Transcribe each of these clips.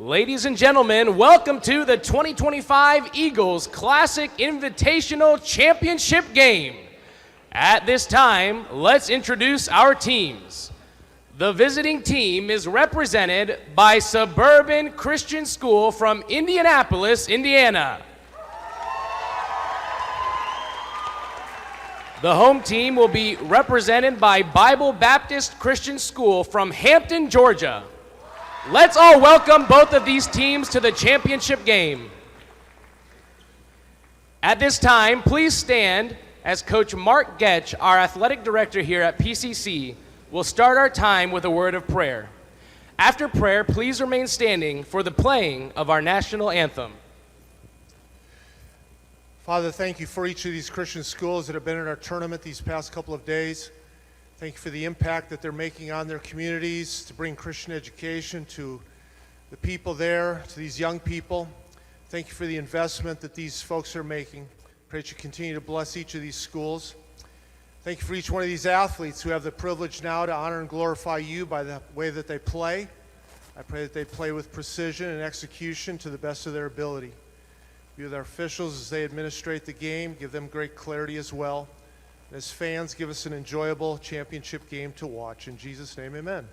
Ladies and gentlemen, welcome to the 2025 Eagles Classic Invitational Championship game. At this time, let's introduce our teams. The visiting team is represented by Suburban Christian School from Indianapolis, Indiana. The home team will be represented by Bible Baptist Christian School from Hampton, Georgia. Let's all welcome both of these teams to the championship game. At this time, please stand as Coach Mark Getch, our athletic director here at PCC, will start our time with a word of prayer. After prayer, please remain standing for the playing of our national anthem. Father, thank you for each of these Christian schools that have been in our tournament these past couple of days. Thank you for the impact that they're making on their communities to bring Christian education to the people there, to these young people. Thank you for the investment that these folks are making. Pray that you continue to bless each of these schools. Thank you for each one of these athletes who have the privilege now to honor and glorify you by the way that they play. I pray that they play with precision and execution to the best of their ability. Be with our officials as they administrate the game. Give them great clarity as well. And as fans, give us an enjoyable championship game to watch. In Jesus' name, amen.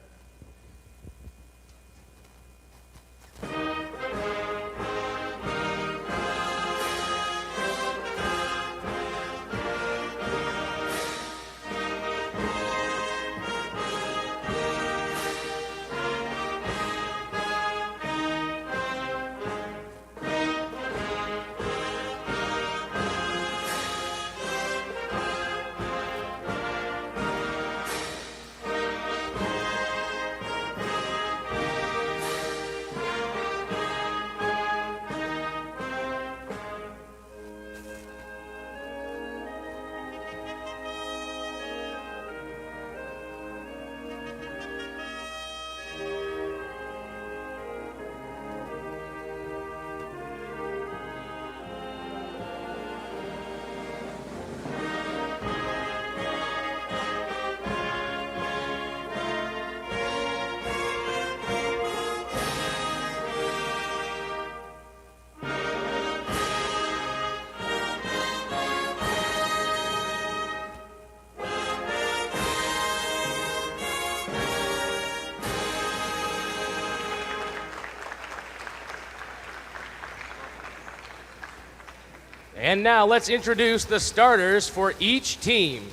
And now let's introduce the starters for each team.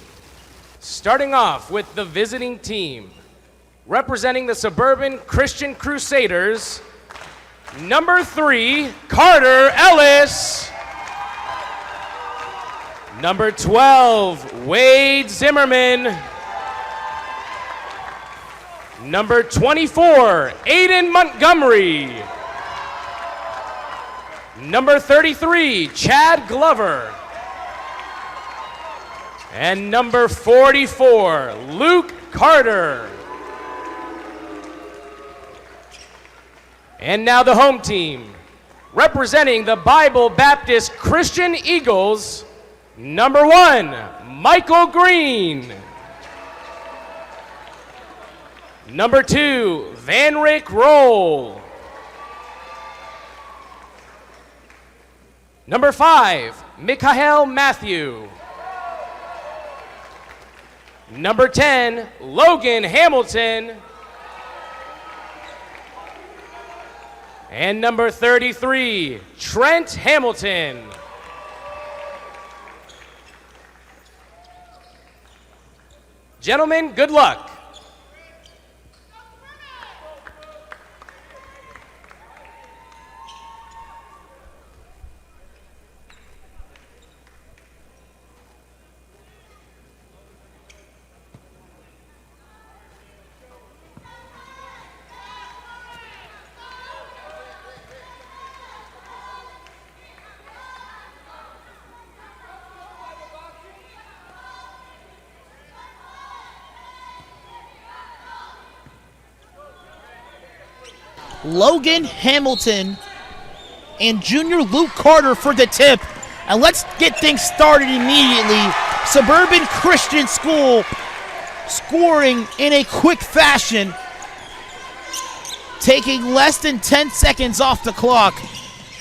Starting off with the visiting team. Representing the Suburban Christian Crusaders, number 3, Carter Ellis. Number 12, Wade Zimmerman. Number 24, Aiden Montgomery. Number 33, Chad Glover. And number 44, Luke Carter. And now the home team, representing the Bible Baptist Christian Eagles, number 1, Michael Green. Number 2, Van Rick Roll. Number 5, Mikhail Matthew. Number 10, Logan Hamilton. And number 33, Trent Hamilton. Gentlemen, good luck. Logan Hamilton and junior Luke Carter for the tip. And let's get things started immediately. Suburban Christian School scoring in a quick fashion. taking less than 10 seconds off the clock.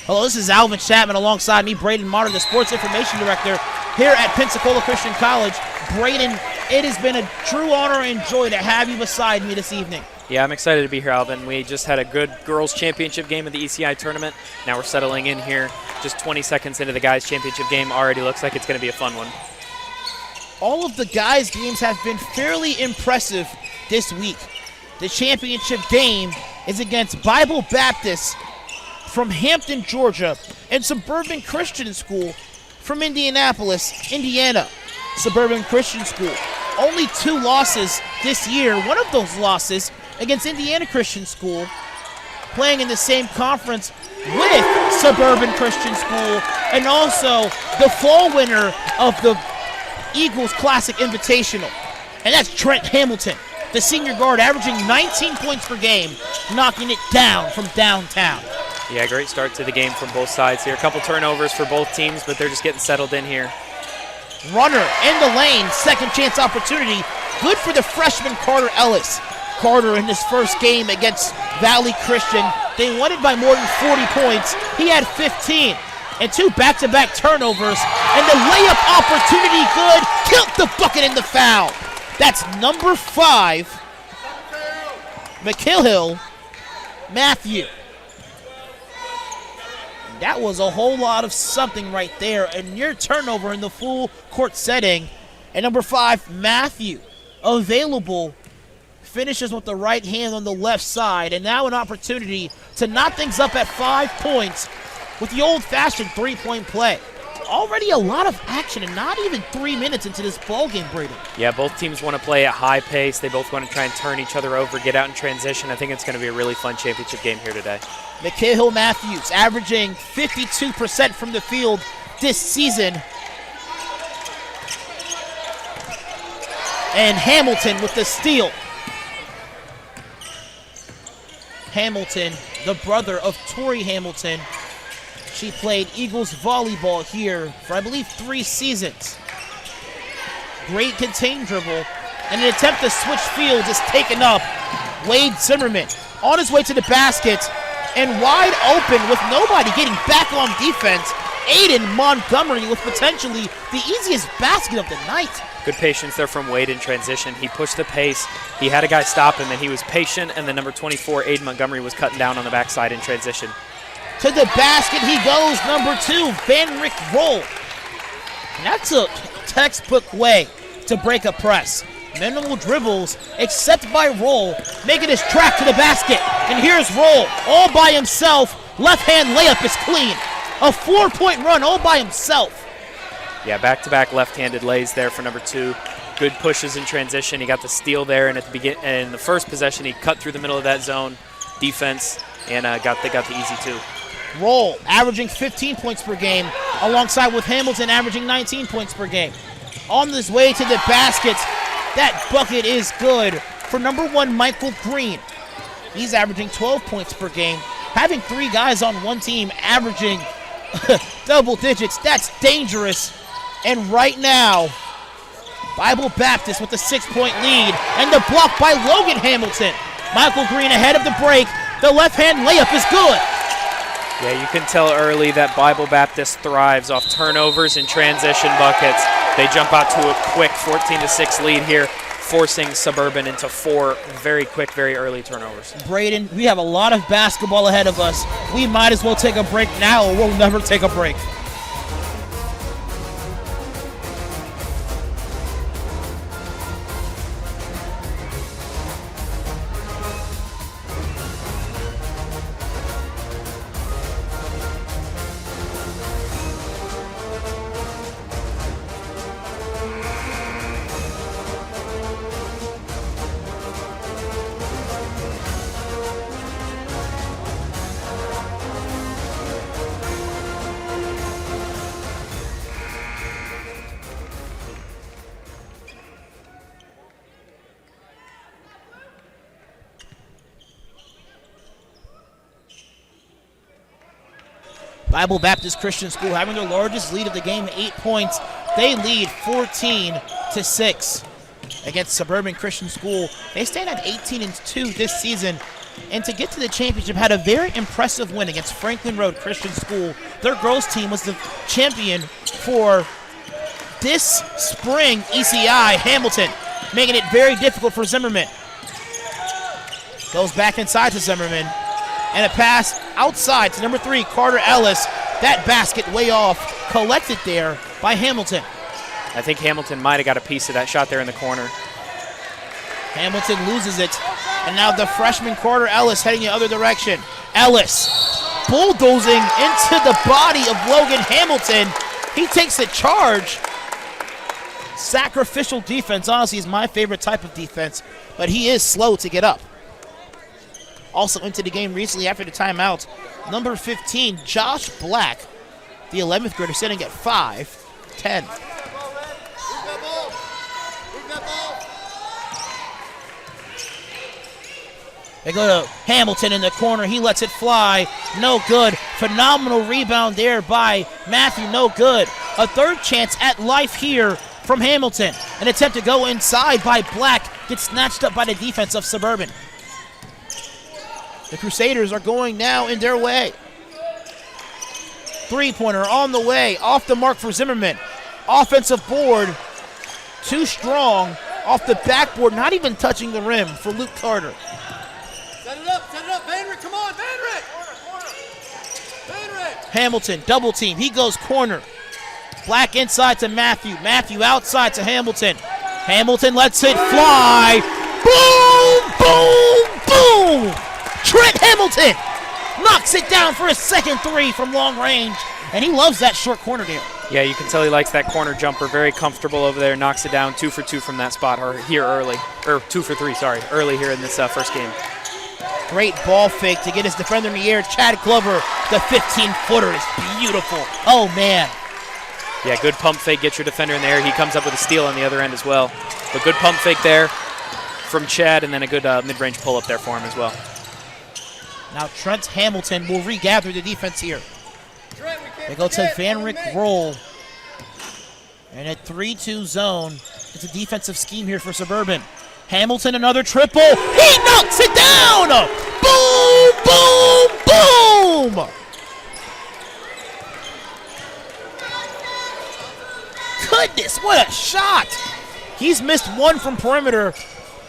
Hello, this is Alvin Chapman alongside me, Braden Martin, the Sports Information Director here at Pensacola Christian College. Braden, it has been a true honor and joy to have you beside me this evening. Yeah, I'm excited to be here, Alvin. We just had a good girls' championship game at the ECI tournament. Now we're settling in here. Just 20 seconds into the guys' championship game. Already looks like it's going to be a fun one. All of the guys' games have been fairly impressive this week. The championship game is against Bible Baptist from Hampton, Georgia, and Suburban Christian School from Indianapolis, Indiana. Suburban Christian School. Only 2 losses this year. One of those losses against Indiana Christian School, playing in the same conference with Suburban Christian School, and also the fall winner of the Eagles Classic Invitational. And that's Trent Hamilton, the senior guard, averaging 19 points per game, knocking it down from downtown. Yeah, great start to the game from both sides here. A couple turnovers for both teams, but they're just getting settled in here. Runner in the lane, second chance opportunity. Good for the freshman Carter Ellis. Carter in his first game against Valley Christian, they won it by more than 40 points. He had 15 and 2 back-to-back turnovers, and the layup opportunity good. Killed the bucket in the foul. That's number 5, McKilhill Matthew. That was a whole lot of something right there. A near turnover in the full court setting. And number 5, Matthew, available, finishes with the right hand on the left side. And now an opportunity to knot things up at 5 points with the old-fashioned three-point play. Already a lot of action and not even 3 minutes into this ballgame, Braden. Yeah, both teams want to play at high pace. They both want to try and turn each other over, get out in transition. I think it's going to be a really fun championship game here today. McKill Matthews averaging 52% from the field this season. And Hamilton with the steal. Hamilton, the brother of Tori Hamilton. She played Eagles volleyball here for, I believe, 3 seasons. Great contained dribble. And an attempt to switch fields is taken up. Wade Zimmerman on his way to the basket and wide open with nobody getting back on defense. Aiden Montgomery with potentially the easiest basket of the night. Good patience there from Wade in transition. He pushed the pace. He had a guy stop him, and he was patient. And then number 24, Aiden Montgomery, was cutting down on the backside in transition. To the basket he goes, number 2, Van Rick Roll. And that's a textbook way to break a press. Minimal dribbles, except by Roll, making his track to the basket. And here's Roll, all by himself. Left-hand layup is clean. A 4-point run all by himself. Yeah, back-to-back left-handed lays there for number 2. Good pushes in transition. He got the steal there, and in the first possession, he cut through the middle of that zone defense and got the easy 2. Roll, averaging 15 points per game, alongside with Hamilton averaging 19 points per game. On his way to the basket, that bucket is good for number 1, Michael Green. He's averaging 12 points per game. Having 3 guys on one team averaging double digits, that's dangerous. And right now, Bible Baptist with the 6-point lead, and the block by Logan Hamilton. Michael Green ahead of the break. The left-hand layup is good. Yeah, you can tell early that Bible Baptist thrives off turnovers and transition buckets. They jump out to a quick 14-6 lead here, forcing Suburban into 4 very quick, very early turnovers. Braden, we have a lot of basketball ahead of us. We might as well take a break now, or we'll never take a break. Bible Baptist Christian School having their largest lead of the game, 8 points. They lead 14-6 against Suburban Christian School. They stand at 18-2 this season. and to get to the championship had a very impressive win against Franklin Road Christian School. Their girls team was the champion for this spring ECI Hamilton, making it very difficult for Zimmerman. Goes back inside to Zimmerman, and a pass outside to number 3, Carter Ellis. That basket way off, collected there by Hamilton. I think Hamilton might have got a piece of that shot there in the corner. Hamilton loses it, and now the freshman Carter Ellis heading the other direction. Ellis bulldozing into the body of Logan Hamilton. He takes a charge. Sacrificial defense, honestly, is my favorite type of defense, but he is slow to get up. Also into the game recently after the timeout, number 15, Josh Black, the 11th grader, sitting at 5'10". They go to Hamilton in the corner. He lets it fly. No good. Phenomenal rebound there by Matthew. No good. A third chance at life here from Hamilton. An attempt to go inside by Black. Gets snatched up by the defense of Suburban. The Crusaders are going now in their way. Three-pointer on the way. Off the mark for Zimmerman. Offensive board. Too strong. Off the backboard. Not even touching the rim for Luke Carter. Set it up, Vanrick, come on, Vanrick! Hamilton, double team, he goes corner. Black inside to Matthew, Matthew outside to Hamilton. Hamilton lets it fly. Boom, boom, boom! Trent Hamilton knocks it down for a second 3 from long range, and he loves that short corner there. Yeah, you can tell he likes that corner jumper. Very comfortable over there. Knocks it down 2 for 2 from that spot here early. Or 2 for 3, sorry, early here in this first game. Great ball fake to get his defender in the air. Chad Glover, the 15-footer is beautiful. Oh, man. Yeah, good pump fake, get your defender in the air. He comes up with a steal on the other end as well. But good pump fake there from Chad, and then a good mid-range pull-up there for him as well. Now Trent Hamilton will regather the defense here. They go to Vanrick Roll. And at 3-2 zone, it's a defensive scheme here for Suburban. Hamilton, another triple. He knocks it down! Boom, boom, boom! Goodness, what a shot! He's missed 1 from perimeter,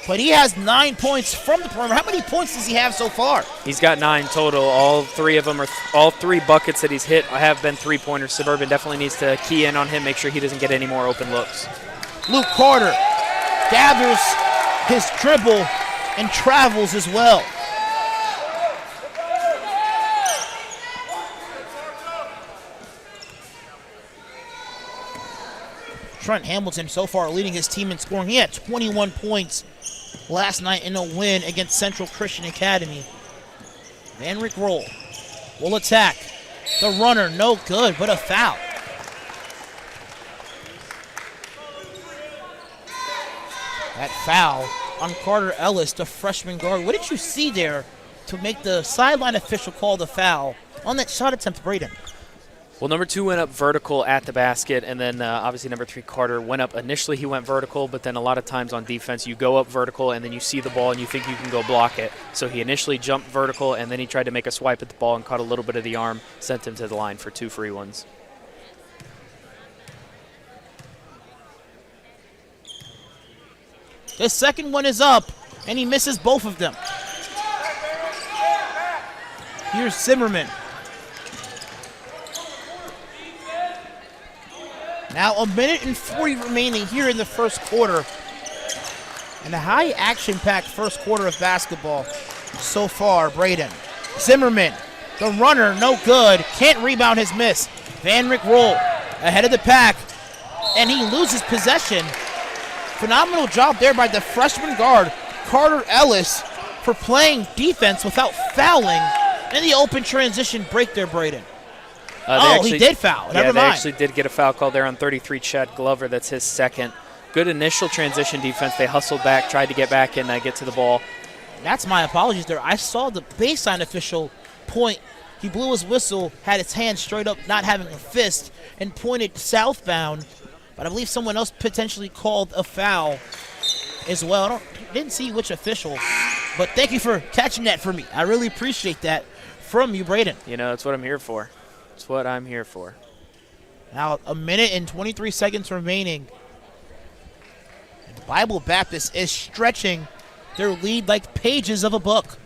but he has 9 points from the perimeter. How many points does he have so far? He's got 9 total. All 3 of them are all 3 buckets that he's hit have been 3-pointers. Suburban definitely needs to key in on him, make sure he doesn't get any more open looks. Luke Carter gathers his dribble and travels as well. Trent Hamilton so far leading his team in scoring. He had 21 points last night in a win against Central Christian Academy. Vanrick Roll will attack. The runner, no good, but a foul. That foul on Carter Ellis, the freshman guard. What did you see there to make the sideline official call the foul on that shot attempt, Braden? Well, number 2 went up vertical at the basket, and then obviously number 3, Carter, went up. Initially, he went vertical, but then a lot of times on defense, you go up vertical, and then you see the ball, and you think you can go block it. So he initially jumped vertical, and then he tried to make a swipe at the ball and caught a little bit of the arm, sent him to the line for 2 free ones. The second one is up, and he misses both of them. Here's Zimmerman. Now 1:40 remaining here in the first quarter. And a high action-packed first quarter of basketball so far, Braden. Zimmerman, the runner, no good. Can't rebound his miss. Vanrick Roll ahead of the pack, and he loses possession. Phenomenal job there by the freshman guard, Carter Ellis, for playing defense without fouling in the open transition break there, Braden. He did foul. Never mind. They actually did get a foul call there on 33, Chad Glover. That's his second. Good initial transition defense. They hustled back, tried to get back and get to the ball. That's my apologies there. I saw the baseline official point. He blew his whistle, had his hand straight up, not having a fist, and pointed southbound. But I believe someone else potentially called a foul as well. Didn't see which official. But thank you for catching that for me. I really appreciate that from you, Braden. You know, that's what I'm here for. That's what I'm here for. Now, a minute and 23 seconds remaining. And Bible Baptist is stretching their lead like pages of a book.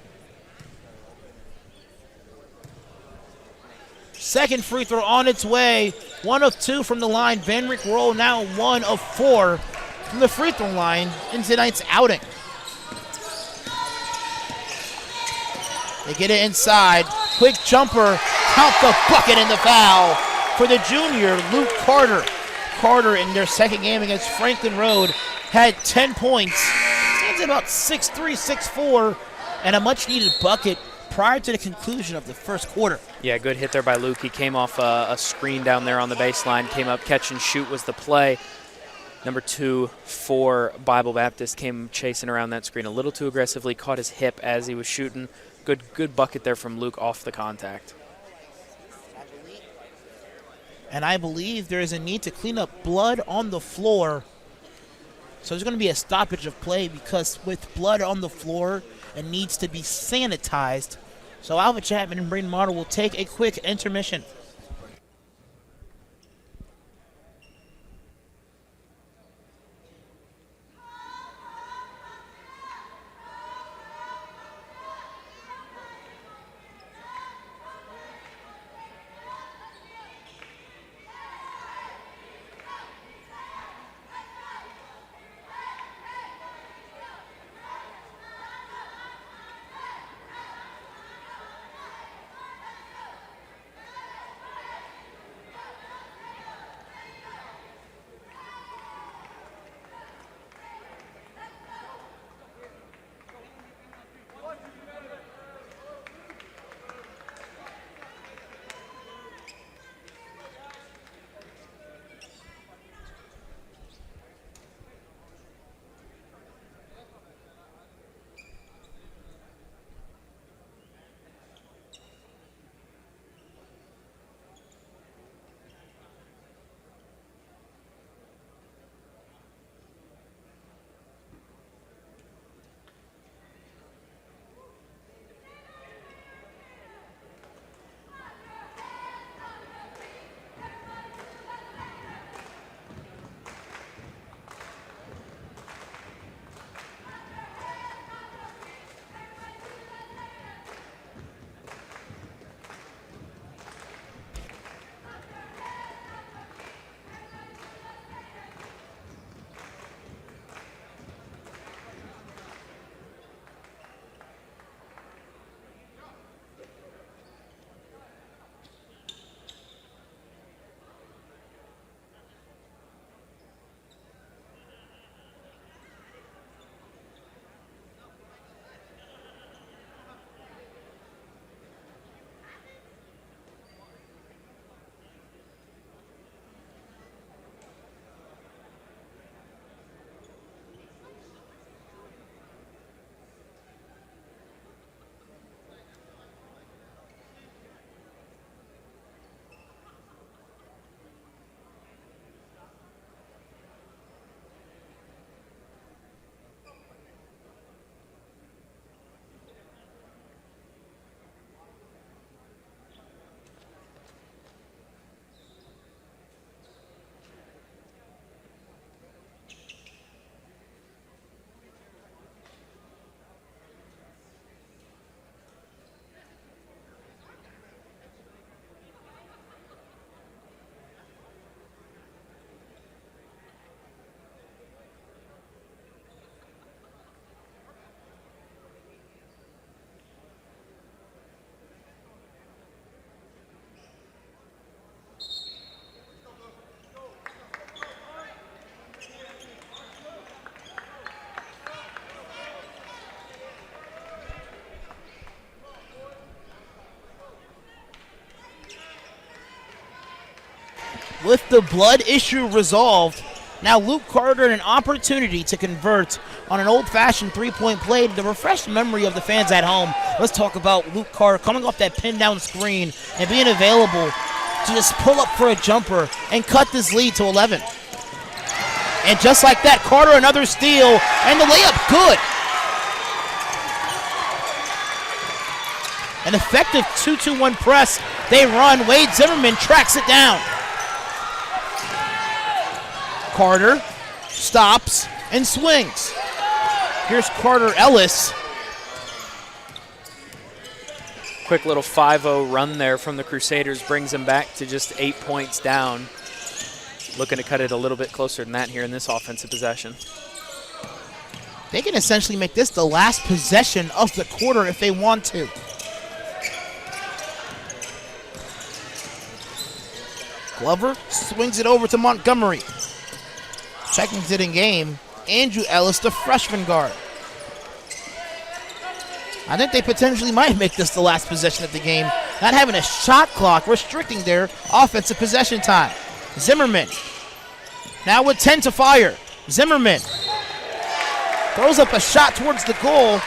Second free throw on its way. 1 of 2 from the line. Van Rick Roll now 1 of 4 from the free throw line in tonight's outing. They get it inside. Quick jumper. Count the bucket and the foul for the junior, Luke Carter. Carter in their second game against Franklin Road had 10 points. Stands at about 6'3", 6'4", and a much-needed bucket prior to the conclusion of the first quarter. Yeah, good hit there by Luke. He came off a screen down there on the baseline, came up, catch and shoot was the play. Number 2 for Bible Baptist came chasing around that screen a little too aggressively, caught his hip as he was shooting. Good bucket there from Luke off the contact. And I believe there is a need to clean up blood on the floor. So there's going to be a stoppage of play because with blood on the floor, it needs to be sanitized. So Alva Chapman and Braden Martel will take a quick intermission. With the blood issue resolved, now Luke Carter an opportunity to convert on an old-fashioned three-point play to refresh the memory of the fans at home. Let's talk about Luke Carter coming off that pin-down screen and being available to just pull up for a jumper and cut this lead to 11. And just like that, Carter another steal, and the layup good. An effective 2-2-1 press. They run. Wade Zimmerman tracks it down. Carter stops and swings. Here's Carter Ellis. Quick little 5-0 run there from the Crusaders brings them back to just 8 points down. Looking to cut it a little bit closer than that here in this offensive possession. They can essentially make this the last possession of the quarter if they want to. Glover swings it over to Montgomery. Checking it in game, Andrew Ellis, the freshman guard. I think they potentially might make this the last possession of the game, not having a shot clock restricting their offensive possession time. Zimmerman, now with 10 to fire. Zimmerman throws up a shot towards the goal.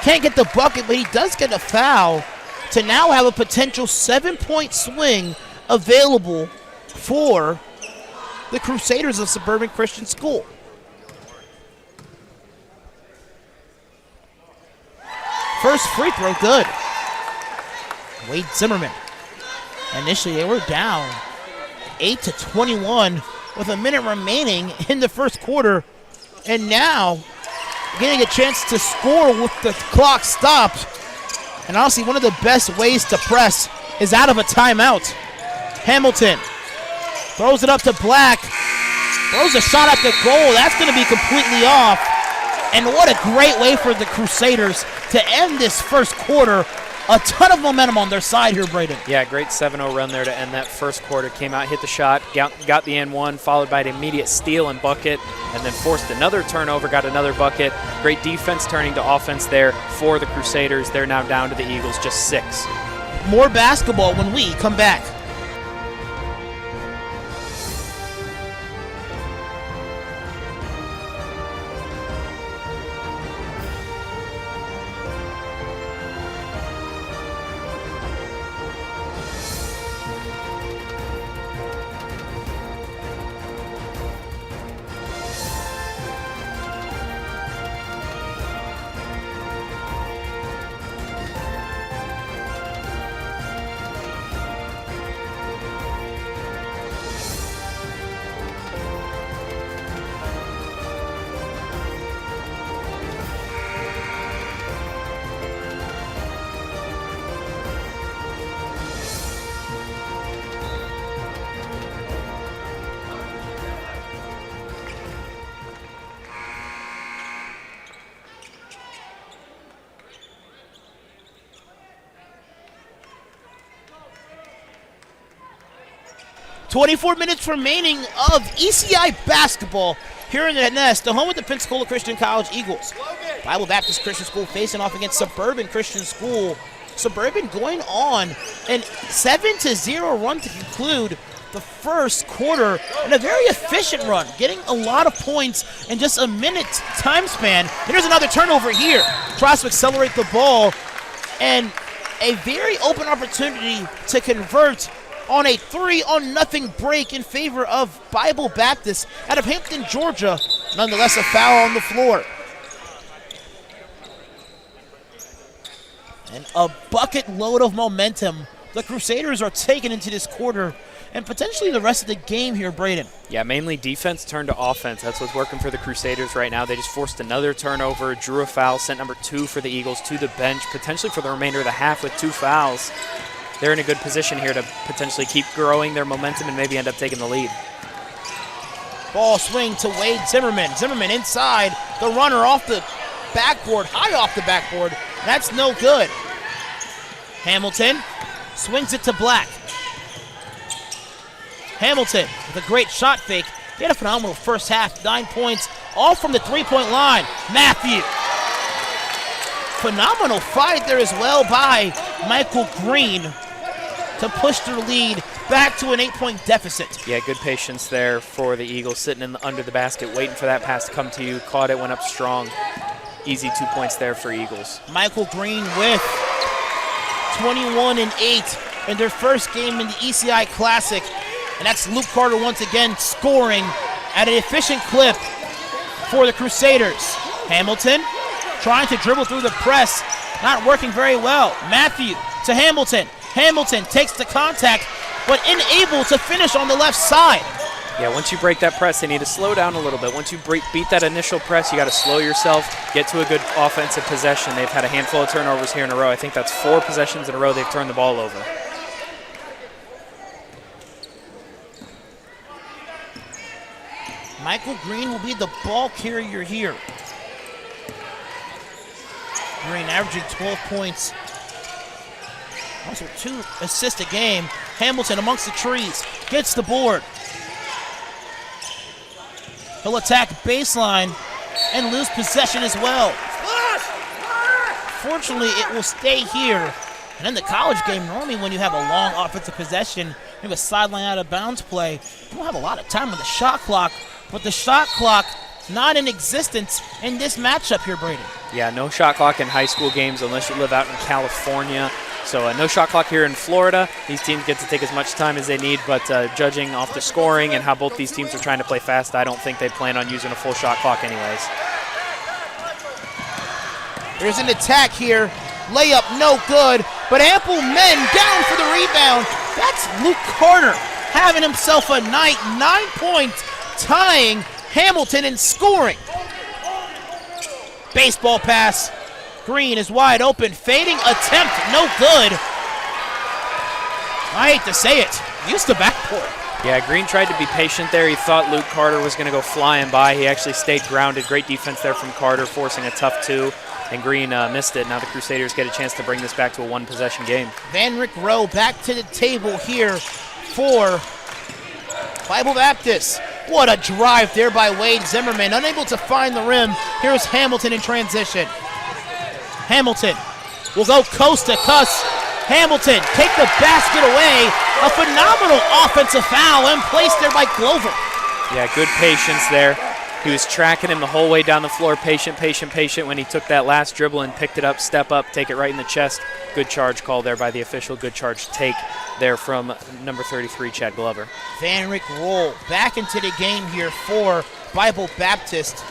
Can't get the bucket, but he does get a foul to now have a potential 7-point swing available for the Crusaders of Suburban Christian School. First free throw, good. Wade Zimmerman. Initially, they were down 8-21 with a minute remaining in the first quarter. And now, getting a chance to score with the clock stopped. And honestly, one of the best ways to press is out of a timeout. Hamilton throws it up to Black. Throws a shot at the goal. That's going to be completely off. And what a great way for the Crusaders to end this first quarter. A ton of momentum on their side here, Braden. Yeah, great 7-0 run there to end that first quarter. Came out, hit the shot, got the N1, followed by an immediate steal and bucket, and then forced another turnover, got another bucket. Great defense turning to offense there for the Crusaders. They're now down to the Eagles, just 6. More basketball when we come back. .24 minutes remaining of ECI basketball here in the Nest, the home of the Pensacola Christian College Eagles. Bible Baptist Christian School facing off against Suburban Christian School. Suburban going on an 7-0 run to conclude the first quarter, and a very efficient run, getting a lot of points in just a minute time span. Here's another turnover here. Tries to accelerate the ball, and a very open opportunity to convert on a 3-0 break in favor of Bible Baptist out of Hampton, Georgia. Nonetheless, a foul on the floor. And a bucket load of momentum the Crusaders are taking into this quarter and potentially the rest of the game here, Braden. Yeah, mainly defense turned to offense. That's what's working for the Crusaders right now. They just forced another turnover, drew a foul, sent number 2 for the Eagles to the bench, potentially for the remainder of the half with 2 fouls. They're in a good position here to potentially keep growing their momentum and maybe end up taking the lead. Ball swing to Wade Zimmerman. Zimmerman inside, the runner off the backboard, high off the backboard. That's no good. Hamilton swings it to Black. Hamilton with a great shot fake. He had a phenomenal first half, 9 points, all from the three-point line. Matthew. Phenomenal fight there as well by Michael Green to push their lead back to an 8-point deficit. Yeah, good patience there for the Eagles, sitting under the basket, waiting for that pass to come to you. Caught it, went up strong. Easy 2 points there for Eagles. Michael Green with 21 and 8 in their first game in the ECI Classic. And that's Luke Carter once again scoring at an efficient clip for the Crusaders. Hamilton trying to dribble through the press, not working very well. Matthew to Hamilton. Hamilton takes the contact, but unable to finish on the left side. Yeah, once you break that press, they need to slow down a little bit. Once you beat that initial press, you got to slow yourself, get to a good offensive possession. They've had a handful of turnovers here in a row. I think that's 4 possessions in a row they've turned the ball over. Michael Green will be the ball carrier here. Green averaging 12 points. Also 2 assists a game. Hamilton amongst the trees, gets the board. He'll attack baseline and lose possession as well. Fortunately, it will stay here. And in the college game, normally when you have a long offensive possession, you have a sideline out of bounds play, you don't have a lot of time on the shot clock. But the shot clock not in existence in this matchup here, Brady. Yeah, no shot clock in high school games unless you live out in California. So no shot clock here in Florida. These teams get to take as much time as they need, but judging off the scoring and how both these teams are trying to play fast, I don't think they plan on using a full shot clock anyways. There's an attack here. Layup no good, but ample men down for the rebound. That's Luke Carter having himself a night. 9 points, tying Hamilton in scoring. Baseball pass. Green is wide open. Fading attempt, no good. I hate to say it. Used the backcourt. Yeah, Green tried to be patient there. He thought Luke Carter was going to go flying by. He actually stayed grounded. Great defense there from Carter, forcing a tough 2. And Green missed it. Now the Crusaders get a chance to bring this back to a 1-possession game. Van Rick Rowe back to the table here for Bible Baptist. What a drive there by Wade Zimmerman. Unable to find the rim. Here's Hamilton in transition. Hamilton will go coast to coast. Hamilton take the basket away. A phenomenal offensive foul and placed there by Glover. Yeah, good patience there. He was tracking him the whole way down the floor, patient, patient, patient. When he took that last dribble and picked it up, step up, take it right in the chest. Good charge call there by the official. Good charge take there from number 33, Chad Glover. Van Rick Roll back into the game here for Bible Baptist.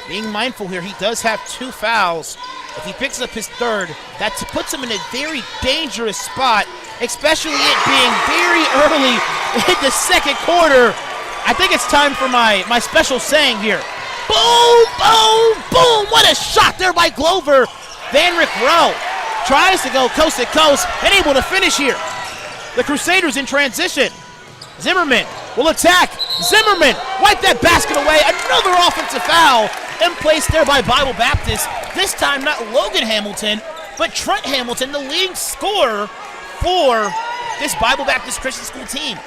Being mindful here, he does have 2 fouls. If he picks up his 3rd, that puts him in a very dangerous spot, especially it being very early in the second quarter. I think it's time for my special saying here. Boom, boom, boom. What a shot there by Glover. Van Rick Rowe tries to go coast to coast and able to finish here. The Crusaders in transition. Zimmerman will attack. Zimmerman wipe that basket away. Another offensive foul and placed there by Bible Baptist. This time not Logan Hamilton, but Trent Hamilton, the leading scorer for this Bible Baptist Christian School team.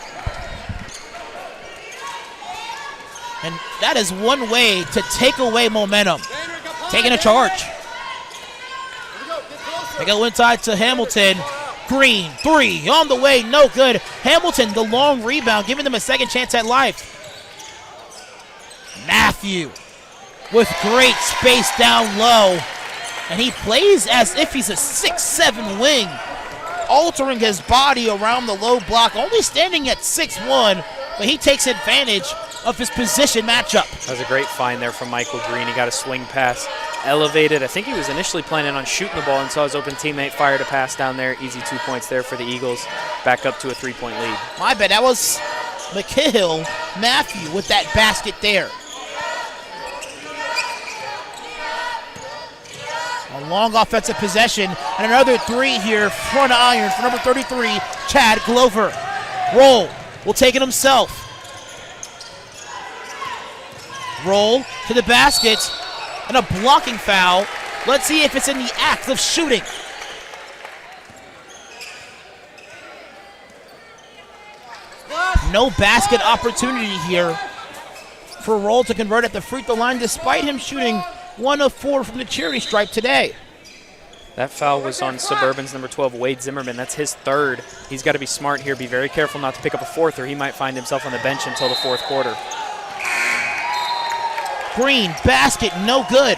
And that is one way to take away momentum. Taking a charge. They go inside to Hamilton. Green, 3 on the way, no good. Hamilton, the long rebound, giving them a second chance at life. Matthew with great space down low. And he plays as if he's a 6'7" wing, altering his body around the low block, only standing at 6'1", but he takes advantage of his position matchup. That was a great find there from Michael Green. He got a swing pass, elevated. I think he was initially planning on shooting the ball and saw his open teammate fired a pass down there. Easy 2 points there for the Eagles. Back up to a 3-point lead. My bad, that was McHill Matthew with that basket there. A long offensive possession and another 3 here, front iron for number 33, Chad Glover. Roll will take it himself. Roll to the basket and a blocking foul. Let's see if it's in the act of shooting. No basket opportunity here for Roll to convert at the free throw line despite him shooting 1 of 4 from the charity stripe today. That foul was on Suburban's number 12, Wade Zimmerman. That's his 3rd. He's got to be smart here. Be very careful not to pick up a 4th or he might find himself on the bench until the 4th quarter. Green, basket, no good.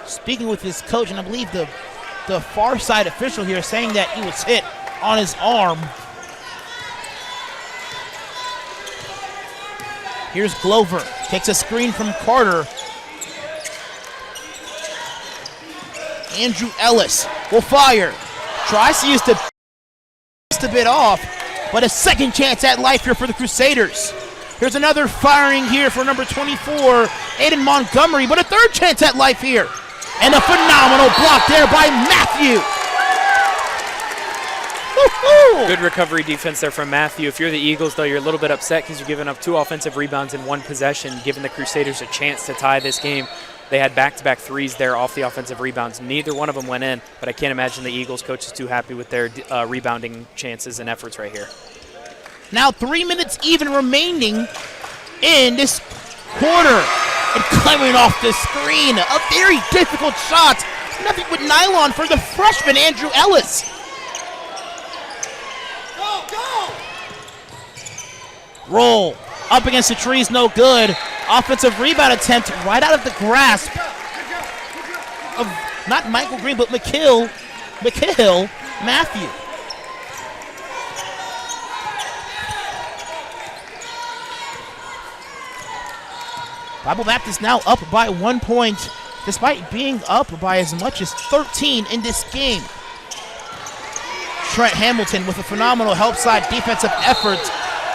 Speaking with his coach, and I believe the far side official here saying that he was hit on his arm. Here's Glover, takes a screen from Carter. Andrew Ellis will fire. Tries to use the just a bit off, but a second chance at life here for the Crusaders. Here's another firing here for number 24, Aiden Montgomery, but a third chance at life here. And a phenomenal block there by Matthew. Woo-hoo! Good recovery defense there from Matthew. If you're the Eagles, though, you're a little bit upset because you're giving up 2 offensive rebounds in 1 possession, giving the Crusaders a chance to tie this game. They had back-to-back threes there off the offensive rebounds. Neither one of them went in, but I can't imagine the Eagles coach is too happy with their rebounding chances and efforts right here. Now 3 minutes even remaining in this quarter. And coming off the screen, a very difficult shot. Nothing but nylon for the freshman, Andrew Ellis. Go, go! Roll up against the trees, no good. Offensive rebound attempt right out of the grasp of not Michael Green, but Mikhail Matthew. Bible Baptist now up by 1 point, despite being up by as much as 13 in this game. Trent Hamilton with a phenomenal help side defensive effort,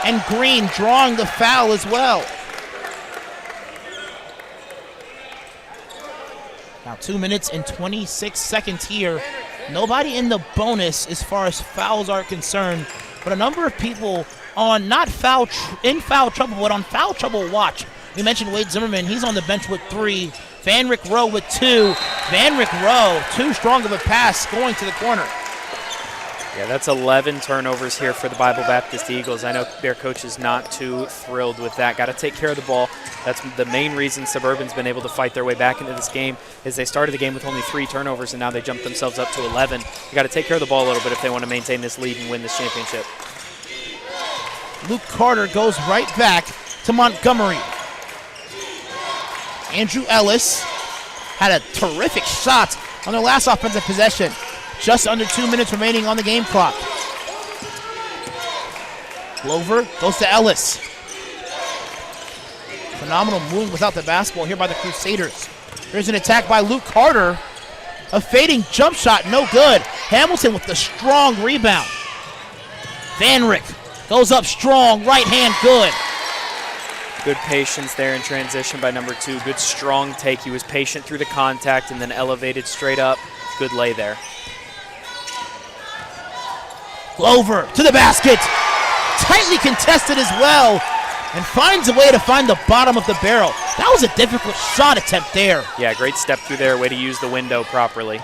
and Green drawing the foul as well. Now 2 minutes and 26 seconds here. Nobody in the bonus as far as fouls are concerned, but a number of people on not in foul trouble, but on foul trouble watch. We mentioned Wade Zimmerman. He's on the bench with 3. Van Rick Rowe with 2. Van Rick Rowe, too strong of a pass going to the corner. Yeah, that's 11 turnovers here for the Bible Baptist Eagles. I know their coach is not too thrilled with that. Got to take care of the ball. That's the main reason Suburban's been able to fight their way back into this game, is they started the game with only 3 turnovers, and now they jumped themselves up to 11. You got to take care of the ball a little bit if they want to maintain this lead and win this championship. Luke Carter goes right back to Montgomery. Andrew Ellis had a terrific shot on their last offensive possession. Just under 2 minutes remaining on the game clock. Glover goes to Ellis. Phenomenal move without the basketball here by the Crusaders. Here's an attack by Luke Carter. A fading jump shot, no good. Hamilton with the strong rebound. Van Rick goes up strong, right hand good. Good patience there in transition by number 2. Good strong take. He was patient through the contact and then elevated straight up. Good lay there. Glover to the basket. Tightly contested as well. And finds a way to find the bottom of the barrel. That was a difficult shot attempt there. Yeah, great step through there. Way to use the window properly.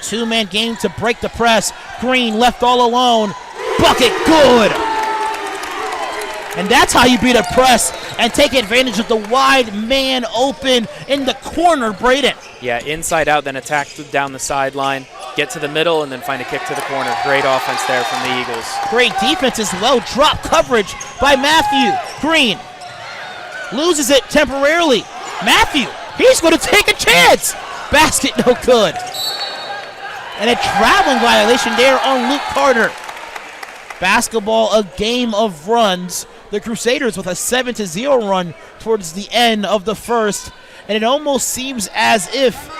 2-man game to break the press. Green left all alone. Bucket good. And that's how you beat a press and take advantage of the wide man open in the corner, Braden. Yeah, inside out, then attack down the sideline, get to the middle, and then find a kick to the corner. Great offense there from the Eagles. Great defense as well. Drop coverage by Matthew. Green loses it temporarily. Matthew, he's going to take a chance. Basket no good. And a traveling violation there on Luke Carter. Basketball, a game of runs. The Crusaders with a 7-0 run towards the end of the first. And it almost seems as if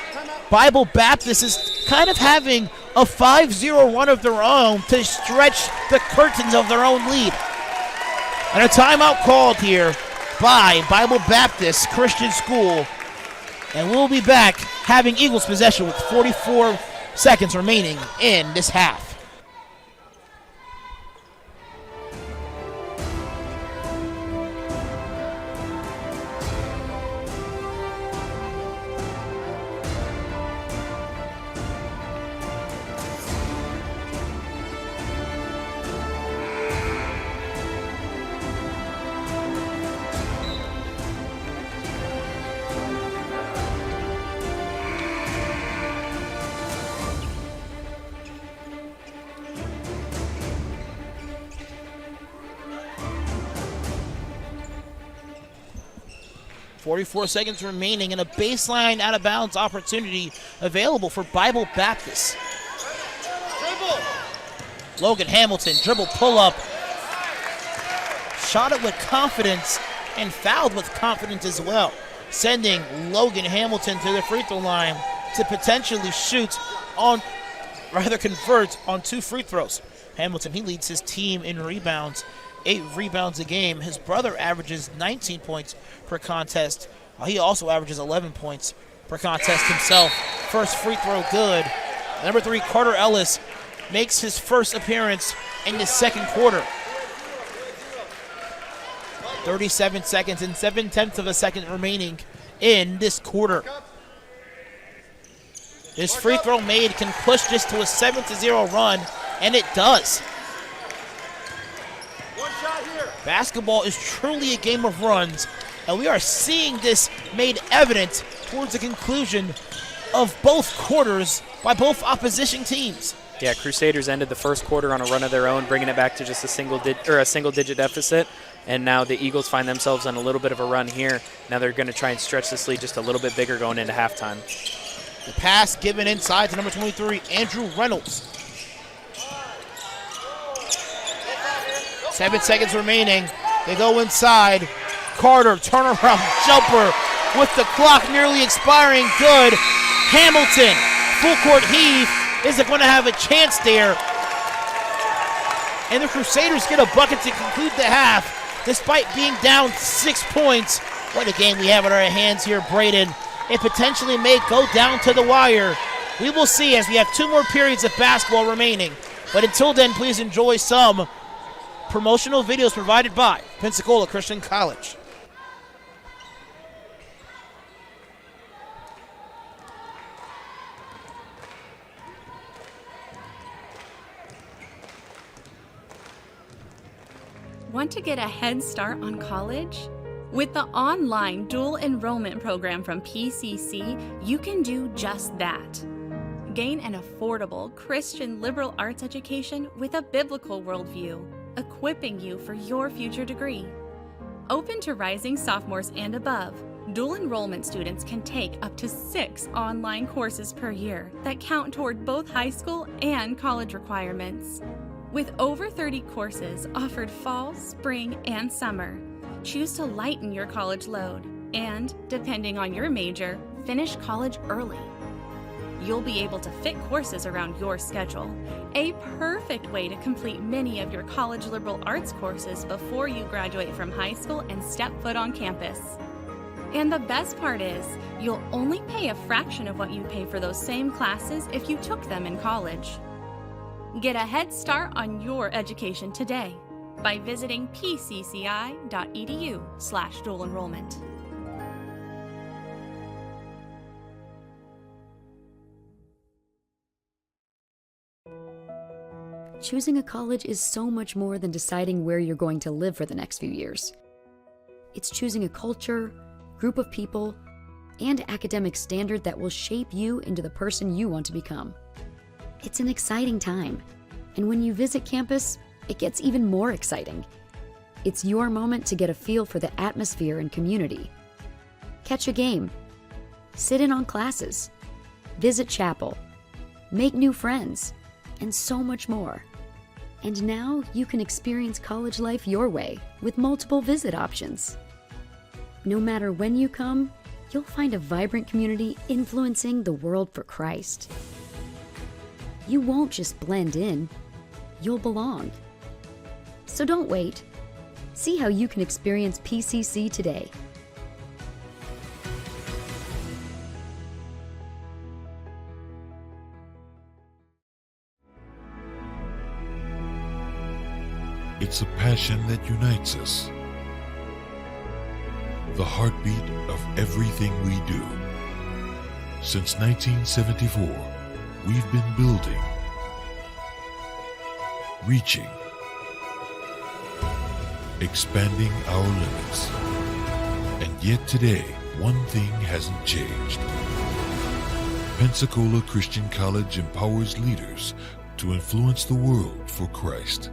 Bible Baptist is kind of having a 5-0 run of their own to stretch the curtains of their own lead. And a timeout called here by Bible Baptist Christian School. And we'll be back having Eagles possession with 44 seconds remaining in this half. .44 seconds remaining and a baseline out of bounds opportunity available for Bible Baptist. Dribble! Logan Hamilton, dribble pull up. Shot it with confidence and fouled with confidence as well. Sending Logan Hamilton to the free throw line to potentially convert on 2 free throws. Hamilton, he leads his team in rebounds, 8 rebounds a game. His brother averages 19 points per contest. He also averages 11 points per contest himself. First free throw good. Number 3, Carter Ellis, makes his first appearance in the second quarter. 37 seconds and 7/10 of a second remaining in this quarter. This free throw made can push this to a 7-0 run, and it does. Basketball is truly a game of runs, and we are seeing this made evident towards the conclusion of both quarters by both opposition teams. Yeah, Crusaders ended the first quarter on a run of their own, bringing it back to just a single-digit deficit. And now the Eagles find themselves on a little bit of a run here. Now they're going to try and stretch this lead just a little bit bigger going into halftime. The pass given inside to number 23, Andrew Reynolds. 7 seconds remaining. They go inside. Carter, turnaround jumper with the clock nearly expiring. Good. Hamilton, full court heave. Isn't going to have a chance there. And the Crusaders get a bucket to conclude the half, despite being down 6 points. What a game we have in our hands here, Braden. It potentially may go down to the wire. We will see as we have 2 more periods of basketball remaining. But until then, please enjoy some promotional videos provided by Pensacola Christian College. Want to get a head start on college? With the online dual enrollment program from PCC, you can do just that. Gain an affordable Christian liberal arts education with a biblical worldview, equipping you for your future degree. Open to rising sophomores and above, dual enrollment students can take up to 6 online courses per year that count toward both high school and college requirements. With over 30 courses offered fall, spring, and summer, choose to lighten your college load and, depending on your major, finish college early. You'll be able to fit courses around your schedule, a perfect way to complete many of your college liberal arts courses before you graduate from high school and step foot on campus. And the best part is, you'll only pay a fraction of what you pay for those same classes if you took them in college. Get a head start on your education today by visiting pcci.edu/dual enrollment. Choosing a college is so much more than deciding where you're going to live for the next few years. It's choosing a culture, group of people, and academic standard that will shape you into the person you want to become. It's an exciting time, and when you visit campus, it gets even more exciting. It's your moment to get a feel for the atmosphere and community. Catch a game, sit in on classes, visit chapel, make new friends, and so much more. And now you can experience college life your way with multiple visit options. No matter when you come, you'll find a vibrant community influencing the world for Christ. You won't just blend in, you'll belong. So don't wait. See how you can experience PCC today. It's a passion that unites us. The heartbeat of everything we do. Since 1974, we've been building, reaching, expanding our limits. And yet today, one thing hasn't changed. Pensacola Christian College empowers leaders to influence the world for Christ.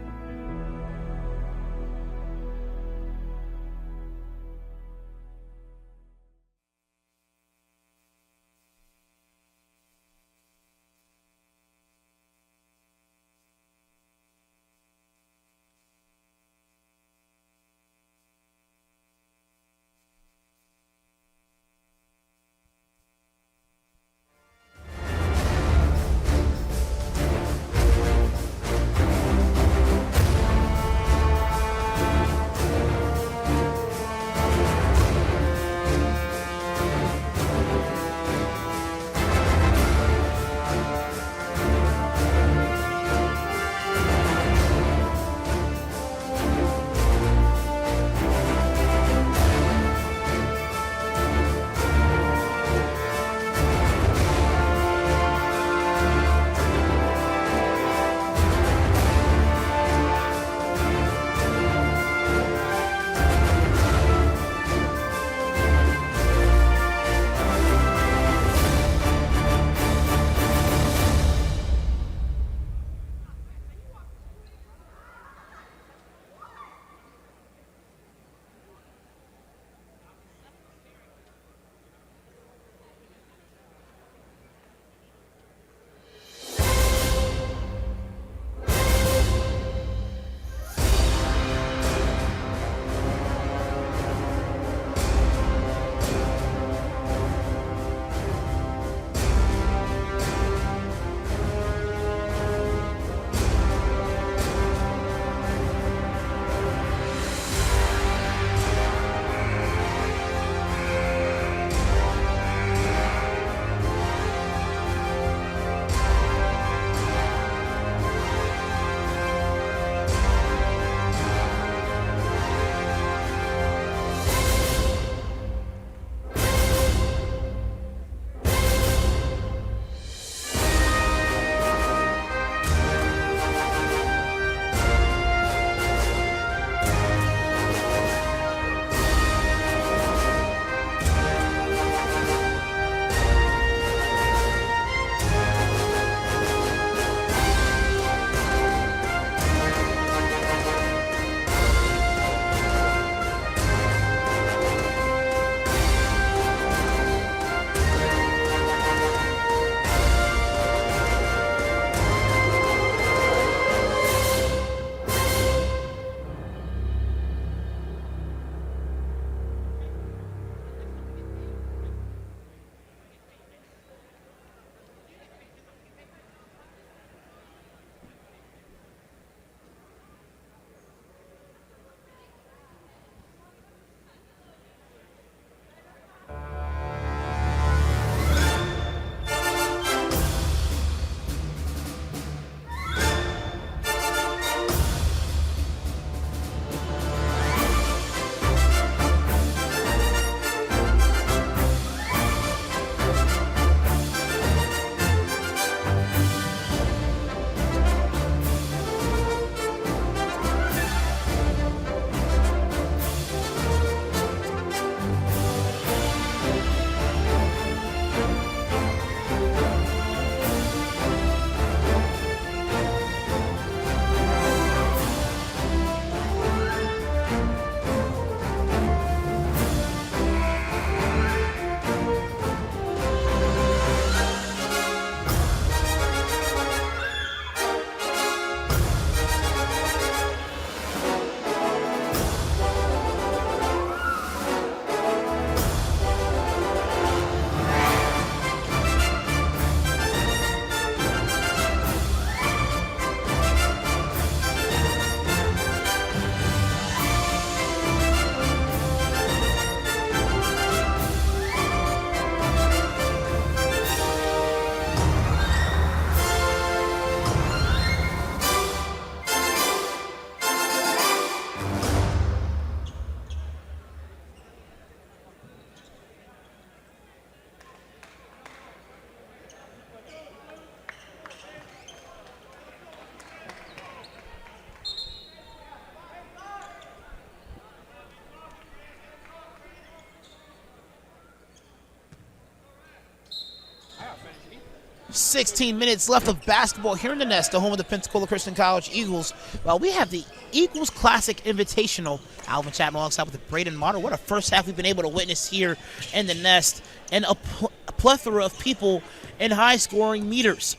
16 minutes left of basketball here in the Nest, the home of the Pensacola Christian College Eagles. Well, we have the Eagles Classic Invitational. Alvin Chapman alongside with Braden Martyr. What a first half we've been able to witness here in the Nest. And a plethora of people in high-scoring meters.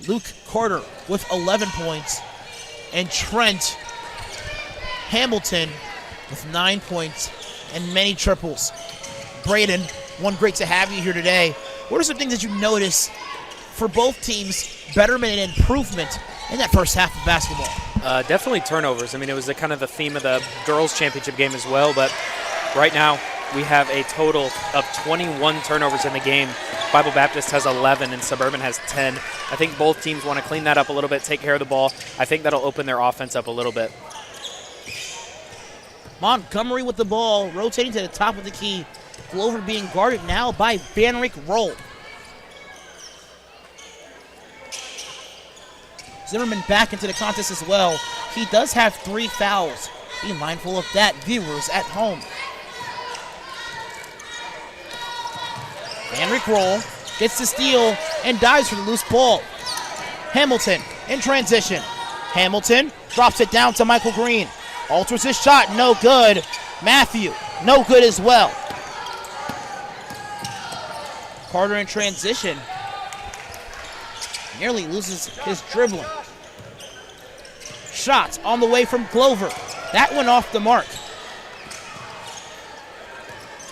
Luke Carter with 11 points. And Trent Hamilton with 9 points and many triples. Braden, great to have you here today. What are some things that you notice for both teams, betterment and improvement in that first half of basketball? Definitely turnovers. I mean, it was kind of the theme of the girls' championship game as well, but right now we have a total of 21 turnovers in the game. Bible Baptist has 11 and Suburban has 10. I think both teams want to clean that up a little bit, take care of the ball. I think that'll open their offense up a little bit. Montgomery with the ball, rotating to the top of the key. Glover being guarded now by Van Rick Roll. Zimmerman back into the contest as well. He does have 3 fouls. Be mindful of that, viewers at home. Van Rick Roll gets the steal and dives for the loose ball. Hamilton in transition. Hamilton drops it down to Michael Green. Alters his shot, no good. Matthew, no good as well. Carter in transition. Nearly loses his dribbling. Shots on the way from Glover. That went off the mark.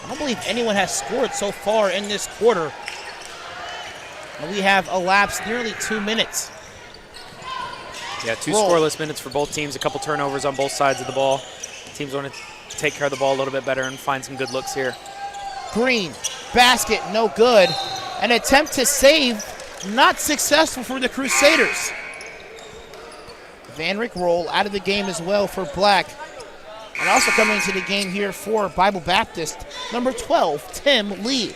I don't believe anyone has scored so far in this quarter. And we have elapsed nearly 2 minutes. Yeah, 2 scoreless minutes for both teams, a couple turnovers on both sides of the ball. Teams want to take care of the ball a little bit better and find some good looks here. Green, basket, no good. An attempt to save, not successful for the Crusaders. Van Rick Roll out of the game as well for Black. And also coming into the game here for Bible Baptist, number 12, Tim Lee.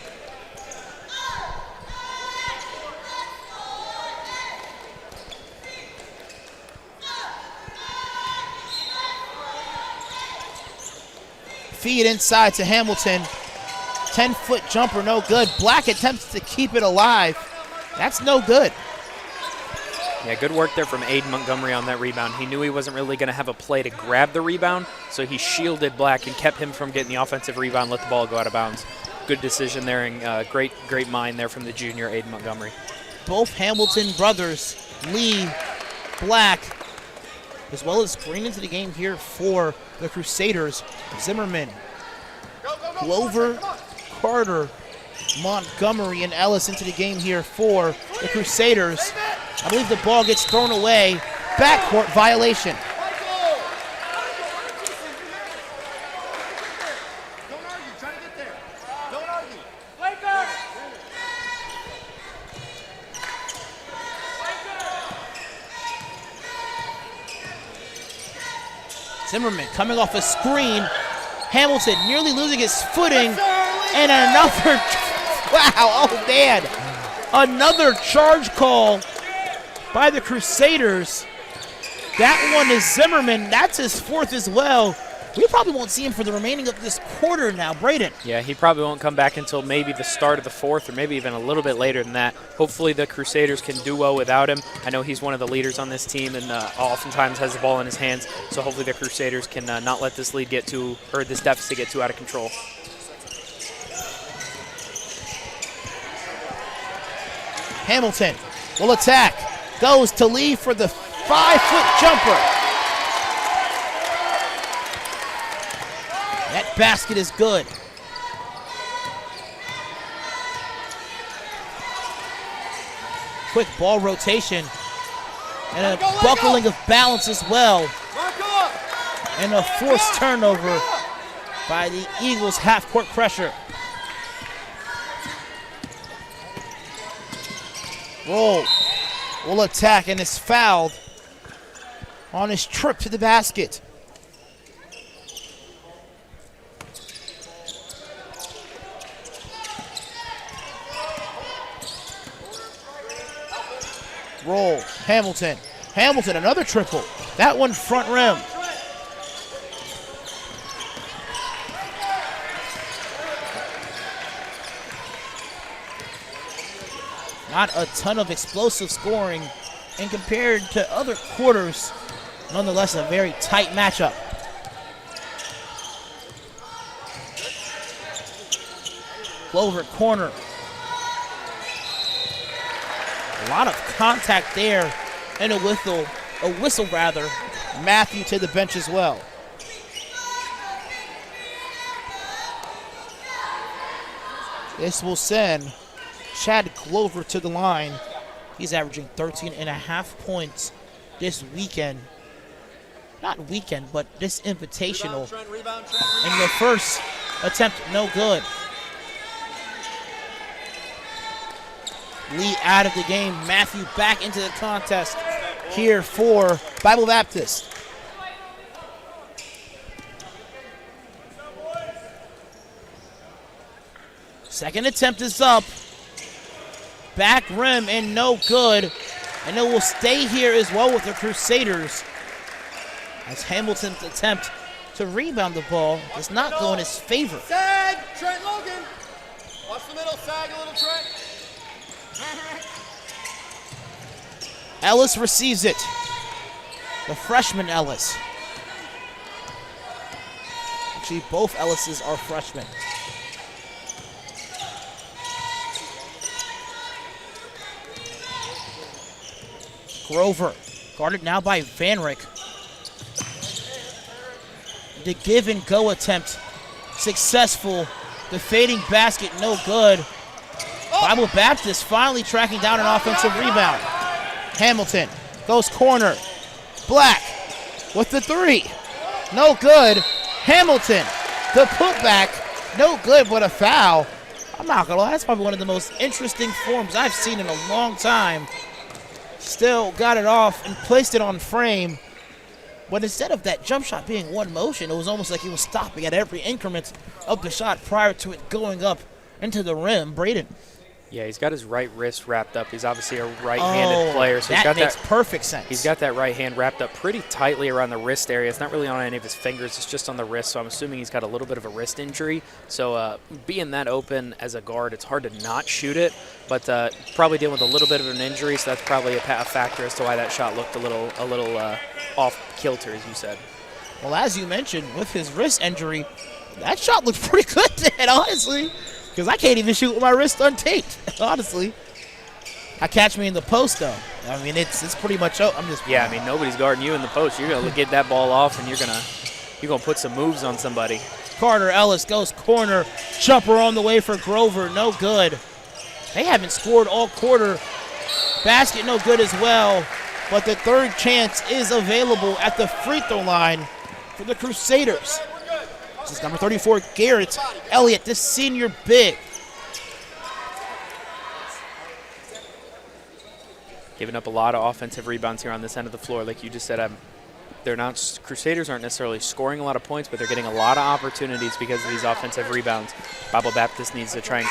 Feed inside to Hamilton. 10-foot jumper, no good. Black attempts to keep it alive. That's no good. Yeah, good work there from Aiden Montgomery on that rebound. He knew he wasn't really going to have a play to grab the rebound, so he shielded Black and kept him from getting the offensive rebound, let the ball go out of bounds. Good decision there, and great mind there from the junior Aiden Montgomery. Both Hamilton brothers, Lee, Black, as well as Green into the game here for the Crusaders. Zimmerman, Glover, Carter, Montgomery, and Ellis into the game here for the Crusaders. I believe the ball gets thrown away. Backcourt violation. Don't argue. Try to get there. Don't argue. Zimmerman coming off a screen. Hamilton nearly losing his footing. And another, wow, oh man. Another charge call by the Crusaders. That one is Zimmerman. That's his 4th as well. We probably won't see him for the remaining of this quarter now, Braden. Yeah, he probably won't come back until maybe the start of the 4th or maybe even a little bit later than that. Hopefully the Crusaders can do well without him. I know he's one of the leaders on this team and oftentimes has the ball in his hands, so hopefully the Crusaders can not let this lead get too, or this deficit get too out of control. Hamilton will attack. Goes to Lee for the 5-foot jumper. That basket is good. Quick ball rotation. And a buckling of balance as well. And a forced turnover by the Eagles' half-court pressure. Roll will attack and is fouled on his trip to the basket. Roll, Hamilton. Hamilton, another triple. That one front rim. Not a ton of explosive scoring, and compared to other quarters, nonetheless a very tight matchup. Clover corner. A lot of contact there, and a whistle rather. Matthew to the bench as well. This will send Chad Clover to the line. He's averaging 13.5 points this weekend. Not weekend, but this invitational. And the first attempt, no good. Lee out of the game. Matthew back into the contest here for Bible Baptist. Second attempt is up. Back rim and no good. And it will stay here as well with the Crusaders, as Hamilton's attempt to rebound the ball does not go in his favor. Sag, Trent Logan. Watch the middle, sag a little, Trent. Ellis receives it. The freshman Ellis. Actually, both Ellises are freshmen. Grover, guarded now by Van Rick. The give and go attempt, successful. The fading basket, no good. Bible Baptist finally tracking down an offensive rebound. Hamilton goes corner. Black with the three. No good. Hamilton, the putback, no good, but a foul. I'm not gonna lie, that's probably one of the most interesting forms I've seen in a long time. Still got it off and placed it on frame. But instead of that jump shot being one motion, it was almost like he was stopping at every increment of the shot prior to it going up into the rim. Braden. Yeah, he's got his right wrist wrapped up. He's obviously a right-handed player. So that makes perfect sense. He's got that right hand wrapped up pretty tightly around the wrist area. It's not really on any of his fingers. It's just on the wrist, so I'm assuming he's got a little bit of a wrist injury. So being that open as a guard, it's hard to not shoot it, but probably dealing with a little bit of an injury, so that's probably a factor as to why that shot looked a little off kilter, as you said. Well, as you mentioned, with his wrist injury, that shot looked pretty good then, honestly. Because I can't even shoot with my wrist untaped, honestly. I catch me in the post, though. I mean, it's pretty much – I'm just – Yeah, I mean, nobody's guarding you in the post. You're going to get that ball off, and you're gonna put some moves on somebody. Carter Ellis goes corner. Jumper on the way for Grover. No good. They haven't scored all quarter. Basket no good as well. But the third chance is available at the free throw line for the Crusaders. This is number 34, Garrett Elliott, this senior big. Giving up a lot of offensive rebounds here on this end of the floor. Like you just said, Crusaders aren't necessarily scoring a lot of points, but they're getting a lot of opportunities because of these offensive rebounds. Bible Baptist needs to try and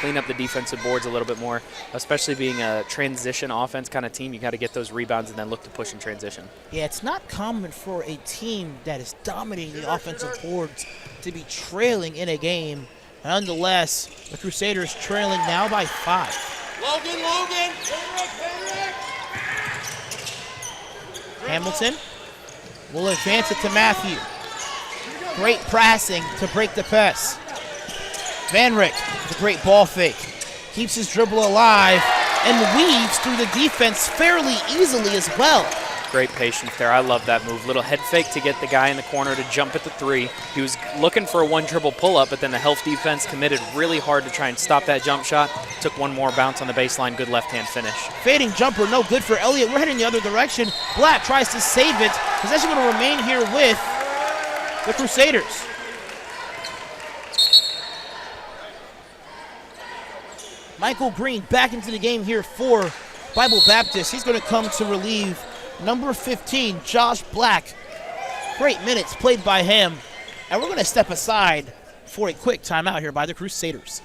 clean up the defensive boards a little bit more, especially being a transition offense kind of team. You got to get those rebounds and then look to push in transition. Yeah, it's not common for a team that is dominating the offensive boards to be trailing in a game. Nonetheless, the Crusaders trailing now by 5. Logan. Hamilton will advance it to Matthew. Great passing to break the press. Van Rick with a great ball fake. Keeps his dribble alive and weaves through the defense fairly easily as well. Great patience there. I love that move. Little head fake to get the guy in the corner to jump at the three. He was looking for a one dribble pull-up, but then the Health defense committed really hard to try and stop that jump shot. Took one more bounce on the baseline. Good left-hand finish. Fading jumper, no good for Elliott. We're heading the other direction. Black tries to save it. Possession going to remain here with the Crusaders. Michael Green back into the game here for Bible Baptist. He's going to come to relieve number 15, Josh Black. Great minutes played by him. And we're going to step aside for a quick timeout here by the Crusaders.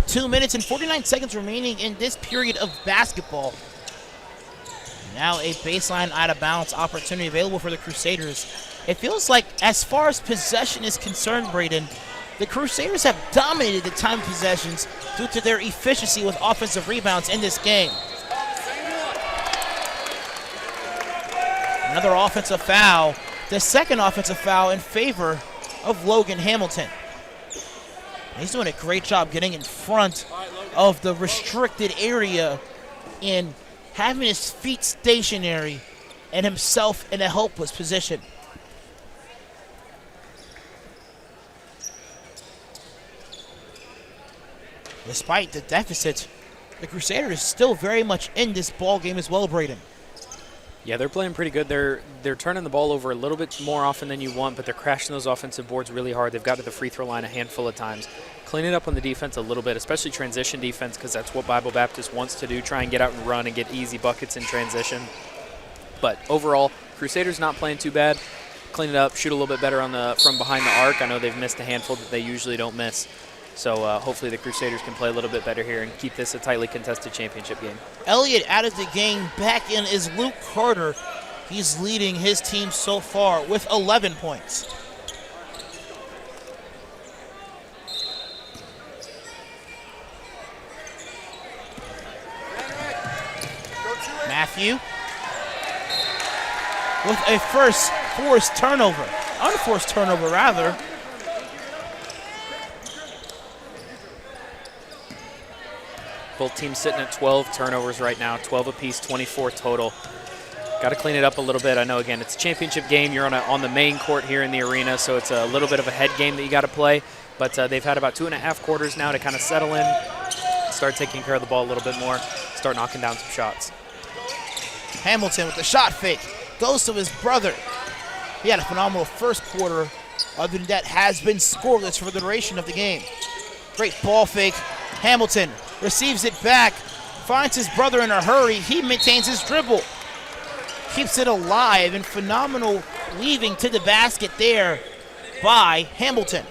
2 minutes and 49 seconds remaining in this period of basketball. Now a baseline out of bounds opportunity available for the Crusaders. It feels like, as far as possession is concerned, Braden, the Crusaders have dominated the time of possessions due to their efficiency with offensive rebounds in this game. Another offensive foul, the second offensive foul in favor of Logan Hamilton. He's doing a great job getting in front of the restricted area and having his feet stationary and himself in a helpless position. Despite the deficit, the Crusaders still very much in this ball game as well, Braden. Yeah, they're playing pretty good. They're turning the ball over a little bit more often than you want, but they're crashing those offensive boards really hard. They've got to the free throw line a handful of times. Clean it up on the defense a little bit, especially transition defense, because that's what Bible Baptist wants to do, try and get out and run and get easy buckets in transition. But overall, Crusaders not playing too bad. Clean it up, shoot a little bit better on from behind the arc. I know they've missed a handful that they usually don't miss. So hopefully the Crusaders can play a little bit better here and keep this a tightly contested championship game. Elliott out of the game. Back in is Luke Carter. He's leading his team so far with 11 points. Matthew with a first forced turnover. Unforced turnover, rather. Both teams sitting at 12 turnovers right now, 12 apiece, 24 total. Got to clean it up a little bit. I know, again, it's a championship game. You're on the main court here in the arena, so it's a little bit of a head game that you got to play. But they've had about 2.5 quarters now to kind of settle in, start taking care of the ball a little bit more, start knocking down some shots. Hamilton with the shot fake. Goes to his brother. He had a phenomenal first quarter. Other than that, has been scoreless for the duration of the game. Great ball fake. Hamilton receives it back, finds his brother in a hurry. He maintains his dribble, keeps it alive, and phenomenal weaving to the basket there by Hamilton.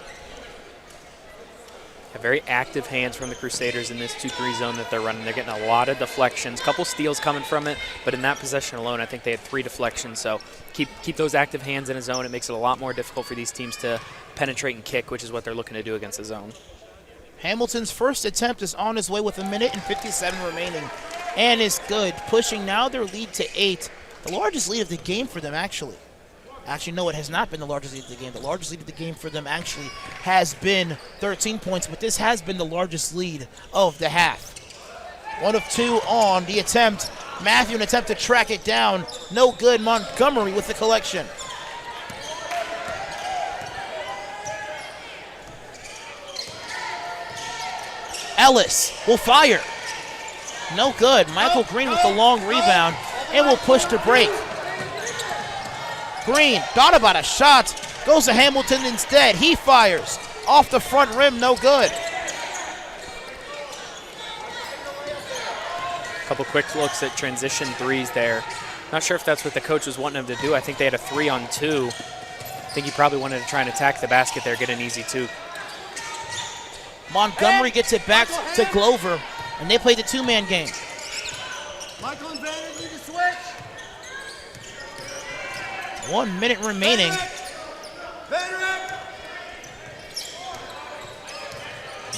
Very active hands from the Crusaders in this 2-3 zone that they're running. They're getting a lot of deflections, couple steals coming from it, but in that possession alone, I think they had 3 deflections. So keep those active hands in a zone. It makes it a lot more difficult for these teams to penetrate and kick, which is what they're looking to do against the zone. Hamilton's first attempt is on his way with 1 minute and 57 remaining, and is good, pushing now their lead to 8. The largest lead of the game for them, actually. Actually, no, it has not been the largest lead of the game. The largest lead of the game for them actually has been 13 points, but this has been the largest lead of the half. 1 of 2 on the attempt. Matthew, an attempt to track it down. No good. Montgomery with the collection. Ellis will fire. No good. Michael Green with the long rebound and will push to break. Green thought about a shot, goes to Hamilton instead. He fires off the front rim, no good. Couple quick looks at transition threes there. Not sure if that's what the coach was wanting them to do. I think they had a 3-on-2. I think he probably wanted to try and attack the basket there, get an easy 2. Montgomery gets it back to Glover, and they play the 2-man game. Michael and Brandon need to switch. 1 minute remaining.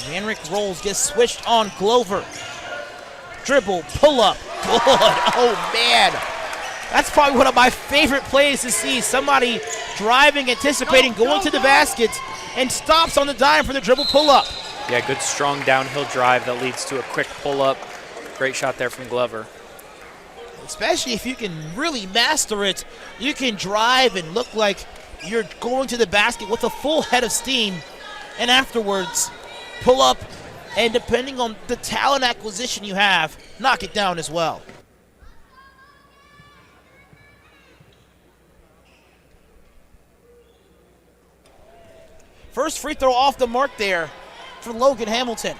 Manrick rolls, gets switched on Glover. Dribble, pull up, good. Oh man, that's probably one of my favorite plays to see. Somebody driving, anticipating, going to the basket, and stops on the dime for the dribble pull up. Yeah, good strong downhill drive that leads to a quick pull up. Great shot there from Glover. Especially if you can really master it, you can drive and look like you're going to the basket with a full head of steam, and afterwards pull up, and depending on the talent acquisition you have, knock it down as well. First free throw off the mark there for Logan Hamilton.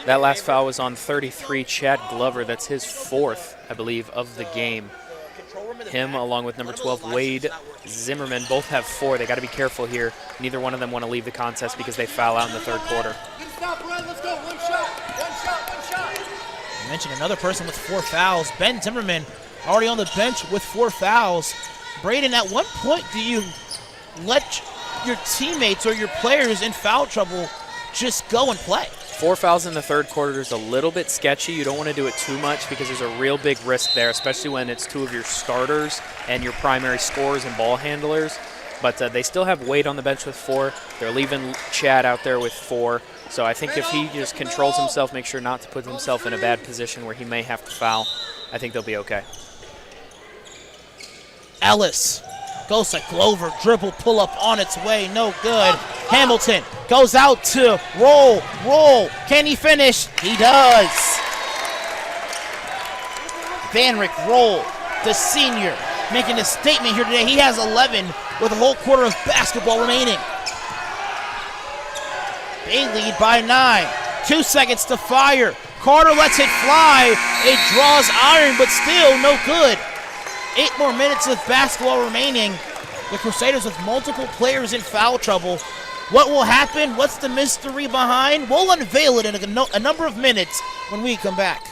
That last foul was on 33, Chad Glover. That's his 4th, I believe, of the game. Him, along with number 12, Wade Zimmerman, both have 4. They got to be careful here. Neither one of them want to leave the contest because they foul out in the third quarter. Let's go. One shot. You mentioned another person with 4 fouls. Ben Zimmerman already on the bench with 4 fouls. Braden, at what point do you let your teammates or your players in foul trouble just go and play? 4 fouls in the third quarter is a little bit sketchy. You don't want to do it too much because there's a real big risk there, especially when it's 2 of your starters and your primary scorers and ball handlers. But they still have Wade on the bench with 4. They're leaving Chad out there with 4. So I think if he just controls himself, make sure not to put himself in a bad position where he may have to foul, I think they'll be okay. Ellis goes to Glover, dribble, pull up on its way, no good. Hamilton goes out to roll. Can he finish? He does. Vanrick Roll, the senior, making a statement here today. He has 11 with a whole quarter of basketball remaining. They lead by 9. 2 seconds to fire. Carter lets it fly. It draws iron, but still no good. 8 more minutes of basketball remaining. The Crusaders with multiple players in foul trouble. What will happen? What's the mystery behind? We'll unveil it in a number of minutes when we come back.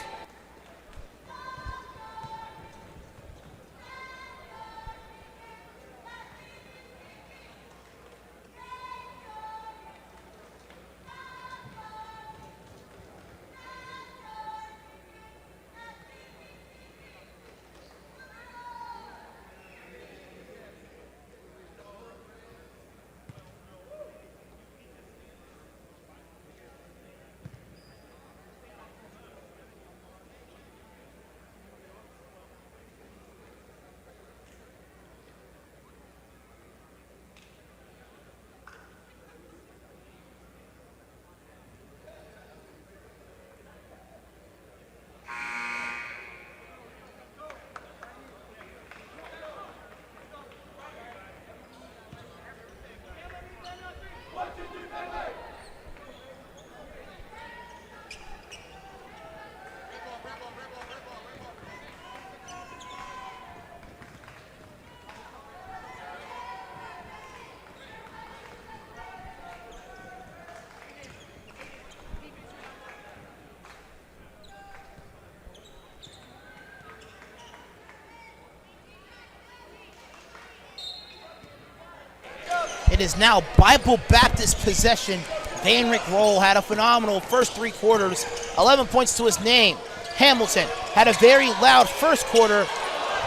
It is now Bible Baptist possession. Vanrick Roll had a phenomenal first 3 quarters, 11 points to his name. Hamilton had a very loud first quarter,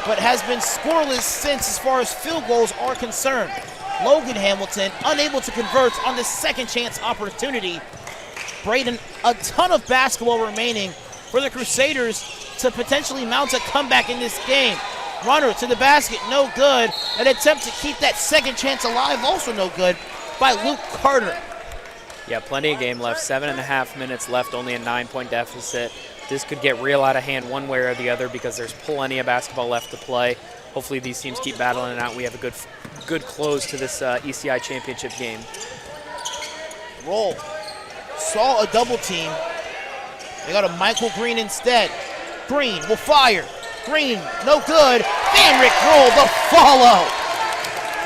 but has been scoreless since as far as field goals are concerned. Logan Hamilton unable to convert on the second chance opportunity. Braden, a ton of basketball remaining for the Crusaders to potentially mount a comeback in this game. Runner to the basket, no good. An attempt to keep that second chance alive, also no good by Luke Carter. Yeah, plenty of game left. 7.5 minutes left, only a 9-point deficit. This could get real out of hand one way or the other because there's plenty of basketball left to play. Hopefully these teams keep battling it out. We have a good close to this ECI championship game. Roll saw a double team. They got a Michael Green instead. Green will fire. Green, no good. Vanrick Roll, the follow.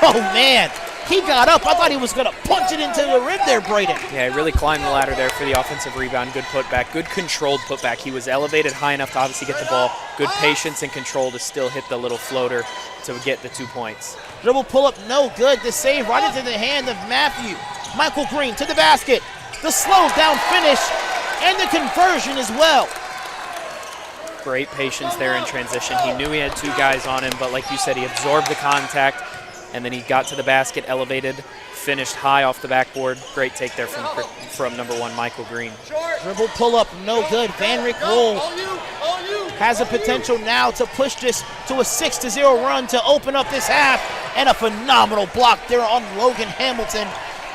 Oh, man. He got up. I thought he was going to punch it into the rim there, Braden. Yeah, he really climbed the ladder there for the offensive rebound. Good putback, good controlled putback. He was elevated high enough to obviously get the ball. Good patience and control to still hit the little floater to get the 2 points. Dribble pull-up, no good. The save right into the hand of Matthew. Michael Green to the basket. The slow down finish and the conversion as well. Great patience there in transition. He knew he had 2 guys on him, but like you said, he absorbed the contact, and then he got to the basket, elevated, finished high off the backboard. Great take there from number 1, Michael Green. Dribble pull-up, no good. Vanrick Roll has a potential now to push this to a 6-0 run to open up this half, and a phenomenal block there on Logan Hamilton.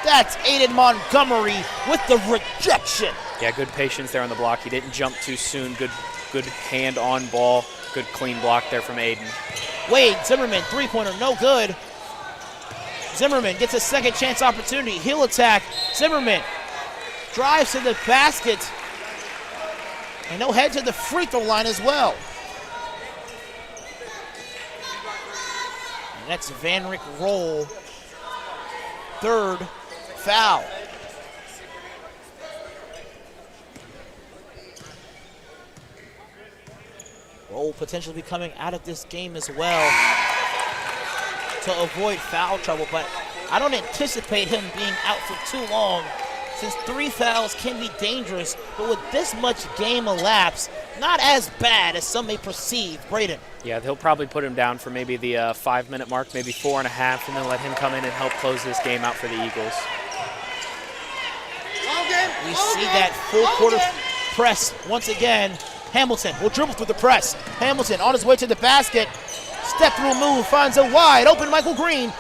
That's Aiden Montgomery with the rejection. Yeah, good patience there on the block. He didn't jump too soon. Good hand on ball. Good clean block there from Aiden. Wade Zimmerman, 3-pointer, no good. Zimmerman gets a second chance opportunity. He'll attack. Zimmerman drives to the basket. And he'll head to the free throw line as well. That's Van Rick Roll. Third foul. Roll potentially be coming out of this game as well to avoid foul trouble, but I don't anticipate him being out for too long, since 3 fouls can be dangerous, but with this much game elapsed, not as bad as some may perceive. Braden. Yeah, they'll probably put him down for maybe the 5-minute mark, maybe 4.5, and then let him come in and help close this game out for the Eagles. We see that full quarter press once again. Hamilton will dribble through the press. Hamilton on his way to the basket. Step through move, finds a wide open Michael Green.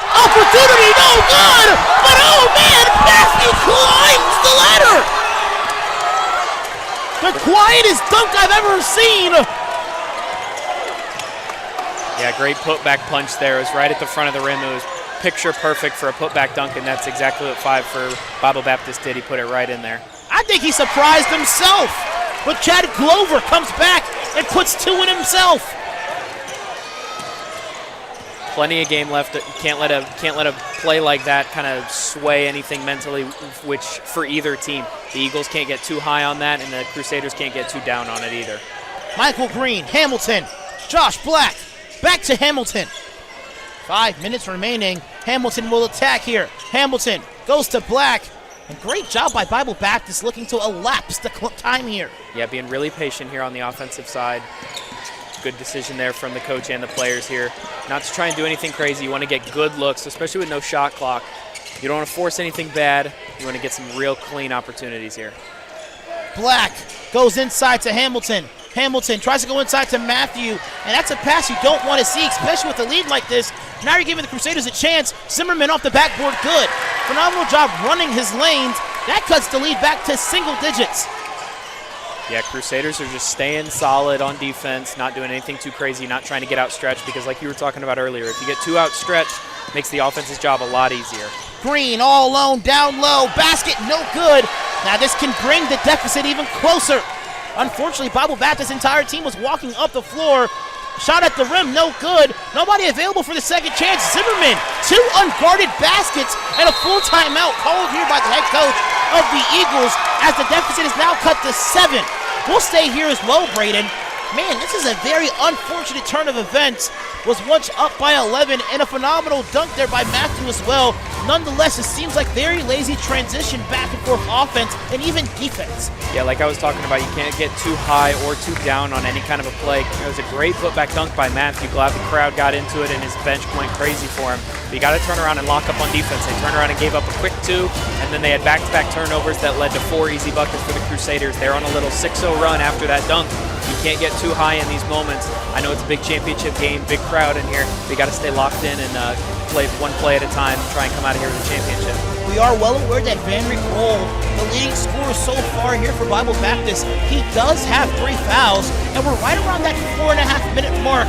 Opportunity, no good! But oh man, Matthew climbs the ladder! The quietest dunk I've ever seen! Yeah, great putback punch there. It was right at the front of the rim. It was picture perfect for a putback dunk, and that's exactly what 5 for Bible Baptist did. He put it right in there. I think he surprised himself. But Chad Glover comes back and puts 2 in himself. Plenty of game left. Can't let a play like that kind of sway anything mentally, which for either team. The Eagles can't get too high on that, and the Crusaders can't get too down on it either. Michael Green, Hamilton, Josh Black, back to Hamilton. 5 minutes remaining. Hamilton will attack here. Hamilton goes to Black. And great job by Bible Baptist looking to elapse the time here. Yeah, being really patient here on the offensive side. Good decision there from the coach and the players here. Not to try and do anything crazy. You want to get good looks, especially with no shot clock. You don't want to force anything bad. You want to get some real clean opportunities here. Black goes inside to Hamilton. Hamilton tries to go inside to Matthew, and that's a pass you don't want to see, especially with a lead like this. Now you're giving the Crusaders a chance. Zimmerman off the backboard, good. Phenomenal job running his lanes. That cuts the lead back to single digits. Yeah, Crusaders are just staying solid on defense, not doing anything too crazy, not trying to get outstretched, because like you were talking about earlier, if you get too outstretched, it makes the offense's job a lot easier. Green all alone, down low, basket no good. Now this can bring the deficit even closer. Unfortunately, Bible Baptist's entire team was walking up the floor. Shot at the rim, no good. Nobody available for the second chance. Zimmerman, 2 unguarded baskets and a full timeout called here by the head coach of the Eagles as the deficit is now cut to 7. We'll stay here as well, Braden. Man, this is a very unfortunate turn of events. Was once up by 11 and a phenomenal dunk there by Matthew as well. Nonetheless, it seems like very lazy transition back and forth offense and even defense. Yeah, like I was talking about, you can't get too high or too down on any kind of a play. It was a great putback dunk by Matthew. Glad the crowd got into it and his bench went crazy for him. But you got to turn around and lock up on defense. They turned around and gave up a quick 2, and then they had back-to-back turnovers that led to 4 easy buckets for the Crusaders. They're on a little 6-0 run after that dunk. You can't get too high in these moments. I know it's a big championship game, big crowd in here. We got to stay locked in and play one play at a time, try and come out of here with a championship. We are well aware that Van Rick Roll, the leading scorer so far here for Bible Baptist, he does have 3 fouls, and we're right around that 4.5-minute mark.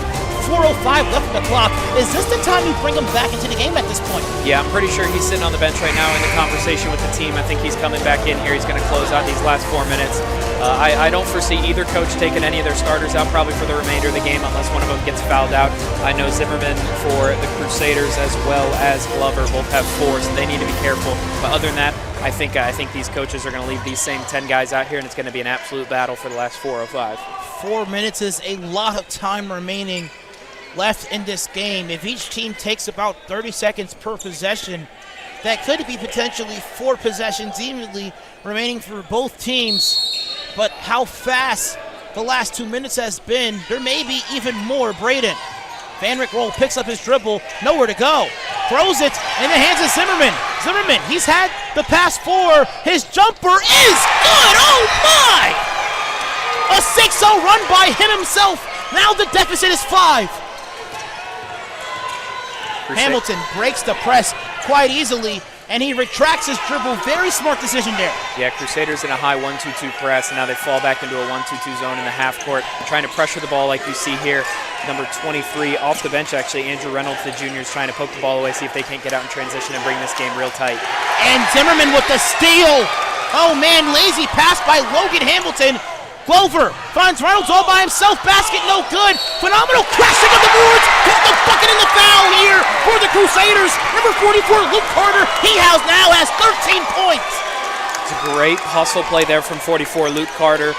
4:05 left on the clock. Is this the time you bring him back into the game at this point? Yeah, I'm pretty sure he's sitting on the bench right now in the conversation with the team. I think he's coming back in here. He's going to close out these last 4 minutes. I don't foresee either coach taking any of their starters out probably for the remainder of the game unless one of them gets fouled out. I know Zimmerman for the Crusaders as well as Glover both have 4, so they need to be careful. But other than that, I think these coaches are going to leave these same 10 guys out here, and it's going to be an absolute battle for the last 4:05. 4 minutes is a lot of time remaining left in this game. If each team takes about 30 seconds per possession, that could be potentially 4 possessions evenly remaining for both teams. But how fast the last 2 minutes has been, there may be even more. Braden. Van Rick Roll picks up his dribble, nowhere to go. Throws it in the hands of Zimmerman. Zimmerman, he's had the past 4. His jumper is good, oh my! A 6-0 run by him himself. Now the deficit is 5. Hamilton breaks the press quite easily, and he retracts his dribble. Very smart decision there. Yeah, Crusaders in a high 1-2-2 press, and now they fall back into a 1-2-2 zone in the half court, trying to pressure the ball like you see here. Number 23 off the bench, actually, Andrew Reynolds, the junior, is trying to poke the ball away, see if they can't get out in transition and bring this game real tight. And Zimmerman with the steal. Oh man, lazy pass by Logan Hamilton. Glover finds Reynolds all by himself. Basket no good. Phenomenal crashing of the boards. Got the bucket and the foul here for the Crusaders. Number 44, Luke Carter. He now has 13 points. It's a great hustle play there from 44, Luke Carter.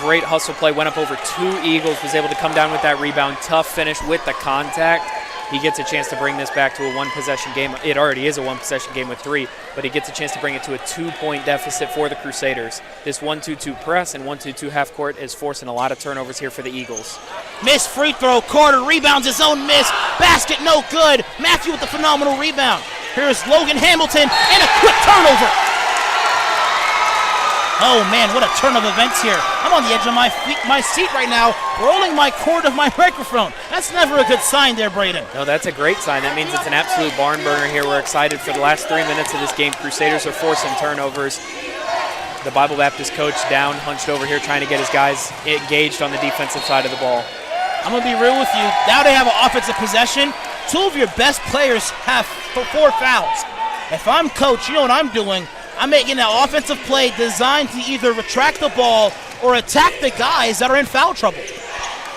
Great hustle play. Went up over 2 Eagles. Was able to come down with that rebound. Tough finish with the contact. He gets a chance to bring this back to a 1-possession game. It already is a 1-possession game with 3, but he gets a chance to bring it to a 2-point deficit for the Crusaders. This 1-2-2 press and 1-2-2 half court is forcing a lot of turnovers here for the Eagles. Missed free throw. Carter rebounds his own miss. Basket no good. Matthew with the phenomenal rebound. Here's Logan Hamilton and a quick turnover. Oh man, what a turn of events here. I'm on the edge of my seat right now, rolling my cord of my microphone. That's never a good sign there, Braden. No, that's a great sign. That means it's an absolute barn burner here. We're excited for the last 3 minutes of this game. Crusaders are forcing turnovers. The Bible Baptist coach down, hunched over here, trying to get his guys engaged on the defensive side of the ball. I'm going to be real with you. Now they have an offensive possession. 2 of your best players have 4 fouls. If I'm coach, you know what I'm doing? I'm making an offensive play designed to either retract the ball or attack the guys that are in foul trouble.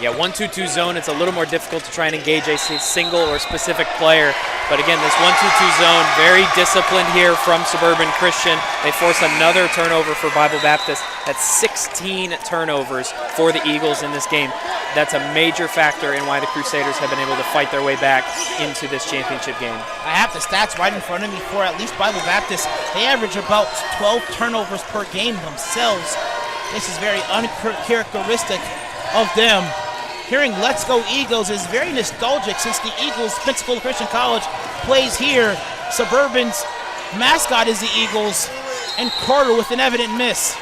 Yeah, 1-2-2 zone, it's a little more difficult to try and engage a single or specific player. But again, this 1-2-2 zone, very disciplined here from Suburban Christian. They force another turnover for Bible Baptist. That's 16 turnovers for the Eagles in this game. That's a major factor in why the Crusaders have been able to fight their way back into this championship game. I have the stats right in front of me for at least Bible Baptist. They average about 12 turnovers per game themselves. This is very uncharacteristic of them. Hearing Let's Go Eagles is very nostalgic since the Eagles, Pensacola Christian College, plays here. Suburban's mascot is the Eagles, and Carter with an evident miss.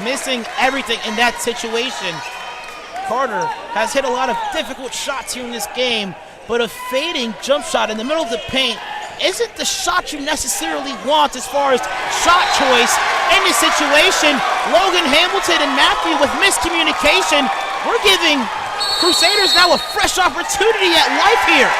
Missing everything in that situation. Carter has hit a lot of difficult shots here in this game, but a fading jump shot in the middle of the paint isn't the shot you necessarily want as far as shot choice in this situation. Logan Hamilton and Matthew with miscommunication. We're giving Crusaders now a fresh opportunity at life here.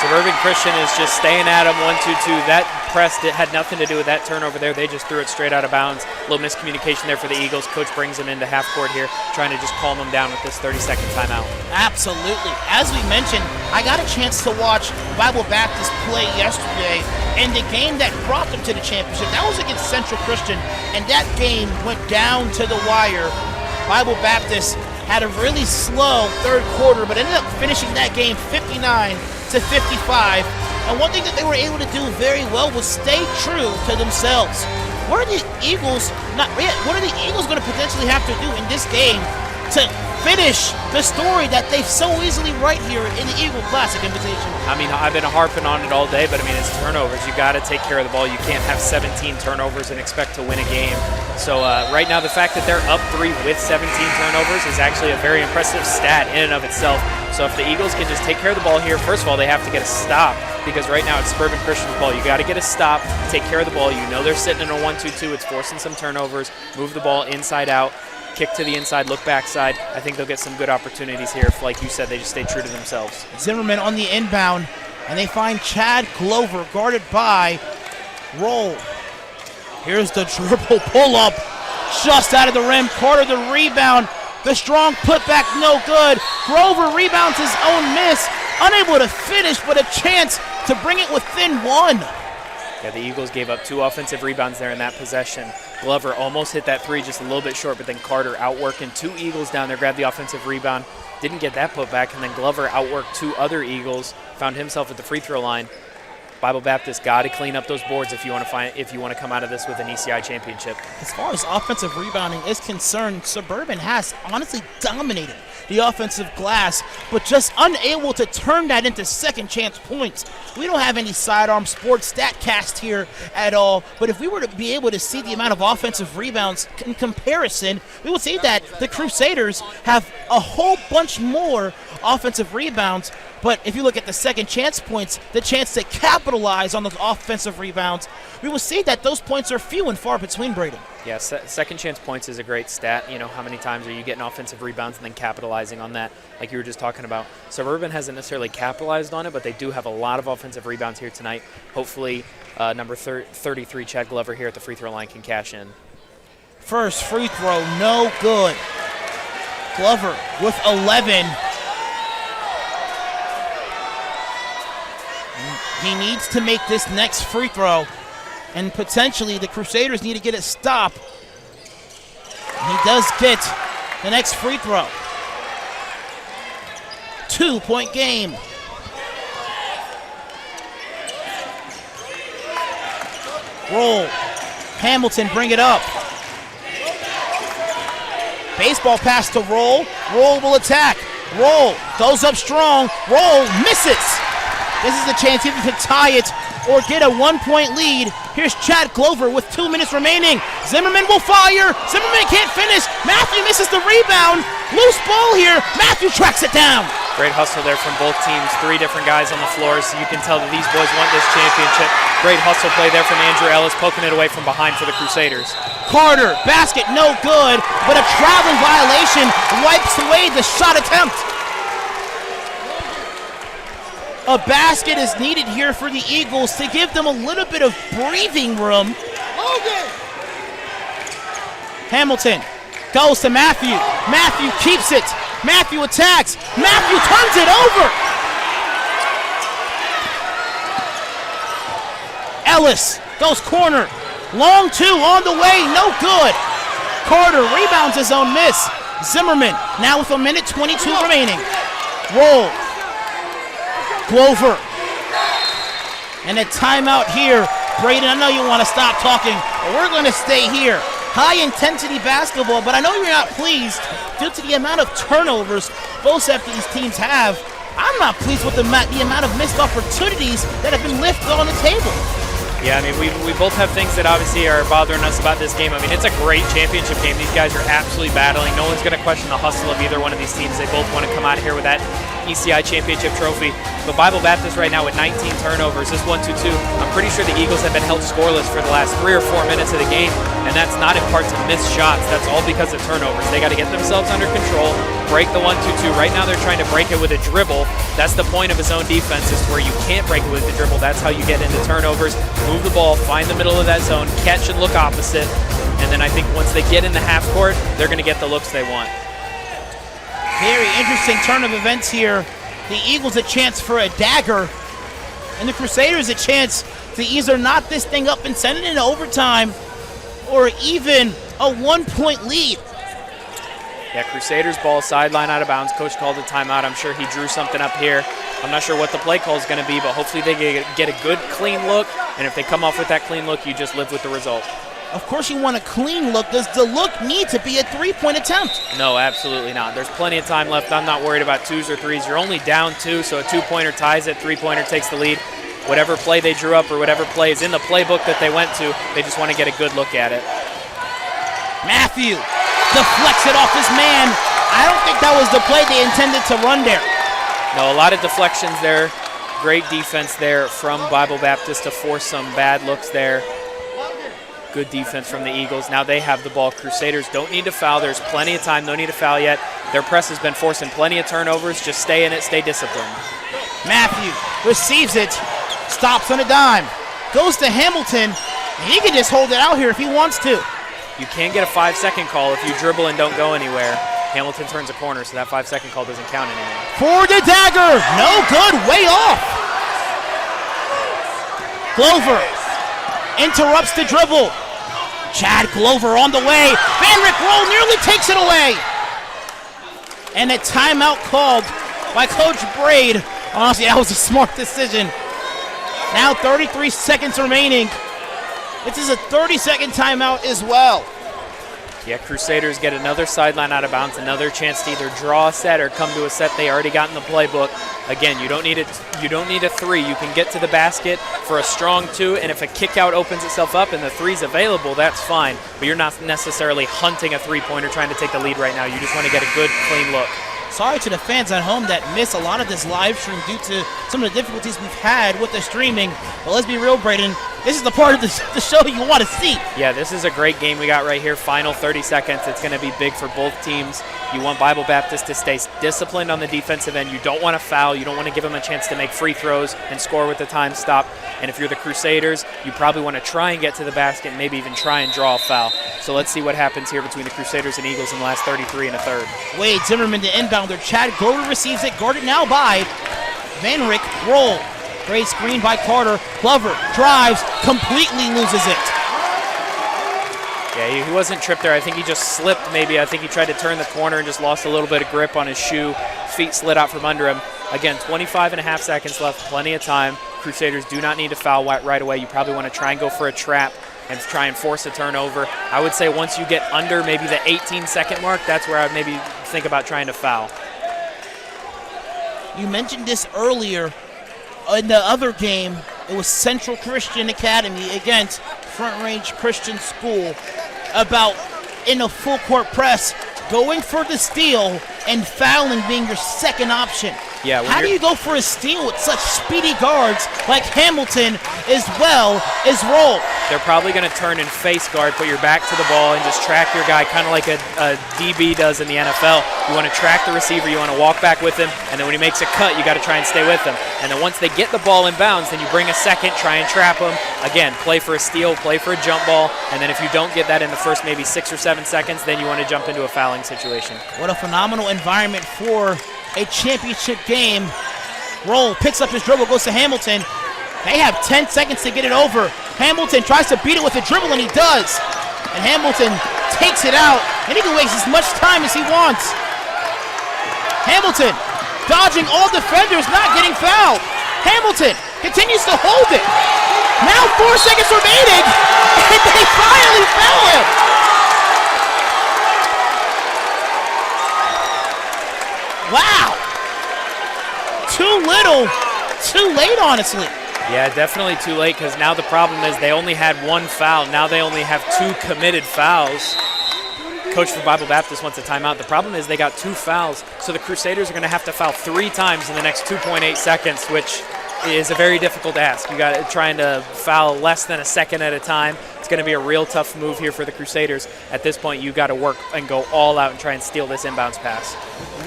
Suburban Christian is just staying at him, 1-2-2. That press had nothing to do with that turnover there. They just threw it straight out of bounds. A little miscommunication there for the Eagles. Coach brings him into half court here, trying to just calm him down with this 30-second timeout. Absolutely. As we mentioned, I got a chance to watch Bible Baptist play yesterday, and the game that brought them to the championship, that was against Central Christian, and that game went down to the wire. Bible Baptist had a really slow third quarter, but ended up finishing that game 59-55. And one thing that they were able to do very well was stay true to themselves. What are the Eagles going to potentially have to do in this game to finish the story that they so easily write here in the Eagle Classic Invitation? I mean, I've been harping on it all day, but I mean, it's turnovers. You got to take care of the ball. You can't have 17 turnovers and expect to win a game. So right now, the fact that they're up 3 with 17 turnovers is actually a very impressive stat in and of itself. So if the Eagles can just take care of the ball here, first of all, they have to get a stop, because right now it's Suburban Christian's ball. You got to get a stop, take care of the ball. You know they're sitting in a 1-2-2. It's forcing some turnovers. Move the ball inside out. Kick to the inside, look backside. I think they'll get some good opportunities here if, like you said, they just stay true to themselves. Zimmerman on the inbound, and they find Chad Glover guarded by Roll. Here's the dribble pull-up just out of the rim. Carter the rebound. The strong putback, no good. Grover rebounds his own miss. Unable to finish, but a chance to bring it within 1. Yeah, the Eagles gave up 2 offensive rebounds there in that possession. Glover almost hit that 3 just a little bit short, but then Carter outworking 2 Eagles down there, grabbed the offensive rebound, didn't get that put back, and then Glover outworked 2 other Eagles, found himself at the free throw line. Bible Baptist got to clean up those boards if you want to come out of this with an ECI championship. As far as offensive rebounding is concerned, Suburban has honestly dominated the offensive glass, but just unable to turn that into second chance points. We don't have any sidearm sports StatCast here at all, but if we were to be able to see the amount of offensive rebounds in comparison, we would see that the Crusaders have a whole bunch more offensive rebounds. But if you look at the second chance points, the chance to capitalize on those offensive rebounds, we will see that those points are few and far between, Braden. Yeah, second chance points is a great stat. You know, how many times are you getting offensive rebounds and then capitalizing on that, like you were just talking about. Suburban hasn't necessarily capitalized on it, but they do have a lot of offensive rebounds here tonight. Hopefully, number 33, Chad Glover here at the free throw line can cash in. First free throw, no good. Glover with 11. He needs to make this next free throw, and potentially the Crusaders need to get a stop. He does get the next free throw. 2-point game. Roll. Hamilton, bring it up. Baseball pass to Roll. Roll will attack. Roll goes up strong. Roll misses. This is the chance either to tie it or get a 1-point lead. Here's Chad Glover with 2 minutes remaining. Zimmerman will fire. Zimmerman can't finish. Matthew misses the rebound. Loose ball here. Matthew tracks it down. Great hustle there from both teams. 3 different guys on the floor, so you can tell that these boys want this championship. Great hustle play there from Andrew Ellis, poking it away from behind for the Crusaders. Carter, basket no good, but a traveling violation wipes away the shot attempt. A basket is needed here for the Eagles to give them a little bit of breathing room. Hamilton goes to Matthew. Matthew keeps it. Matthew attacks. Matthew turns it over. Ellis goes corner. Long 2 on the way, no good. Carter rebounds his own miss. Zimmerman now with 1:22 remaining. Roll. Glover. And a timeout here. Braden, I know you want to stop talking, but we're going to stay here. High-intensity basketball, but I know you're not pleased due to the amount of turnovers both of these teams have. I'm not pleased with the amount of missed opportunities that have been left on the table. Yeah, I mean, we both have things that obviously are bothering us about this game. I mean, it's a great championship game. These guys are absolutely battling. No one's going to question the hustle of either one of these teams. They both want to come out of here with that ECI championship trophy. But Bible Baptist right now with 19 turnovers, this 1-2-2, I'm pretty sure the Eagles have been held scoreless for the last 3 or 4 minutes of the game, and that's not in part to missed shots. That's all because of turnovers. They got to get themselves under control, break the 1-2-2. Right now they're trying to break it with a dribble. That's the point of his own defense, is where you can't break it with the dribble. That's how you get into turnovers. Move the ball, find the middle of that zone, catch and look opposite, and then I think once they get in the half court, they're going to get the looks they want. Very interesting turn of events here. The Eagles a chance for a dagger, and the Crusaders a chance to either knot this thing up and send it into overtime, or even a 1-point lead. Yeah, Crusaders ball, sideline out of bounds. Coach called a timeout. I'm sure he drew something up here. I'm not sure what the play call is going to be, but hopefully they get a good, clean look, and if they come off with that clean look, you just live with the result. Of course you want a clean look. Does the look need to be a 3-point attempt? No, absolutely not. There's plenty of time left. I'm not worried about 2s or 3s. You're only down 2, so a 2-pointer ties it, 3-pointer takes the lead. Whatever play they drew up or whatever play is in the playbook that they went to, they just want to get a good look at it. Matthew deflects it off his man. I don't think that was the play they intended to run there. No, a lot of deflections there. Great defense there from Bible Baptist to force some bad looks there. Good defense from the Eagles. Now they have the ball. Crusaders don't need to foul. There's plenty of time. No need to foul yet. Their press has been forcing plenty of turnovers. Just stay in it. Stay disciplined. Matthew receives it. Stops on a dime. Goes to Hamilton. He can just hold it out here if he wants to. You can get a 5-second call if you dribble and don't go anywhere. Hamilton turns a corner, so that 5-second call doesn't count anymore. For the dagger. No good. Way off. Glover interrupts the dribble. Chad Glover on the way. Van Rick Roll nearly takes it away. And a timeout called by Coach Braid. Honestly, that was a smart decision. Now 33 seconds remaining. This is a 30-second timeout as well. Yeah, Crusaders get another sideline out of bounds, another chance to either draw a set or come to a set they already got in the playbook. Again, you don't need it. You don't need a 3. You can get to the basket for a strong 2, and if a kick out opens itself up and the 3's available, that's fine. But you're not necessarily hunting a 3-pointer trying to take the lead right now. You just want to get a good, clean look. Sorry to the fans at home that miss a lot of this live stream due to some of the difficulties we've had with the streaming. But let's be real, Braden. This is the part of the show you want to see. Yeah, this is a great game we got right here. Final 30 seconds. It's going to be big for both teams. You want Bible Baptist to stay disciplined on the defensive end. You don't want to foul. You don't want to give them a chance to make free throws and score with the time stop. And if you're the Crusaders, you probably want to try and get to the basket and maybe even try and draw a foul. So let's see what happens here between the Crusaders and Eagles in the last 33 and a third. Wade Zimmerman, the inbounder. Chad Grover receives it. Guarded now by Van Rick. Roll. Great screen by Carter. Glover drives, completely loses it. Yeah, he wasn't tripped there. I think he just slipped maybe. I think he tried to turn the corner and just lost a little bit of grip on his shoe. Feet slid out from under him. Again, 25 and a half seconds left, plenty of time. Crusaders do not need to foul right away. You probably want to try and go for a trap and try and force a turnover. I would say once you get under maybe the 18-second mark, that's where I would maybe think about trying to foul. You mentioned this earlier. In the other game, it was Central Christian Academy against Front Range Christian School about, in a full court press, going for the steal and fouling being your second option. Yeah, how do you go for a steal with such speedy guards like Hamilton as well as Roll? They're probably going to turn and face guard, put your back to the ball, and just track your guy, kind of like a DB does in the NFL. You want to track the receiver, you want to walk back with him, and then when he makes a cut, you got to try and stay with him. And then once they get the ball in bounds, then you bring a second, try and trap him. Again, play for a steal, play for a jump ball, and then if you don't get that in the first maybe 6 or 7 seconds, then you want to jump into a fouling situation. What a phenomenal environment for a championship game. Roll picks up his dribble, goes to Hamilton. They have 10 seconds to get it over. Hamilton tries to beat it with a dribble, and he does. And Hamilton takes it out, and he can waste as much time as he wants. Hamilton dodging all defenders, not getting fouled. Hamilton continues to hold it. Now 4 seconds remaining, and they finally foul him. Wow. Too little, too late, honestly. Yeah, definitely too late, because now the problem is they only had 1 foul. Now they only have 2 committed fouls. Coach for Bible Baptist wants a timeout. The problem is they got 2 fouls, so the Crusaders are going to have to foul 3 times in the next 2.8 seconds, which is a very difficult ask. You got trying to foul less than a second at a time. It's going to be a real tough move here for the Crusaders. At this point, you got to work and go all out and try and steal this inbounds pass.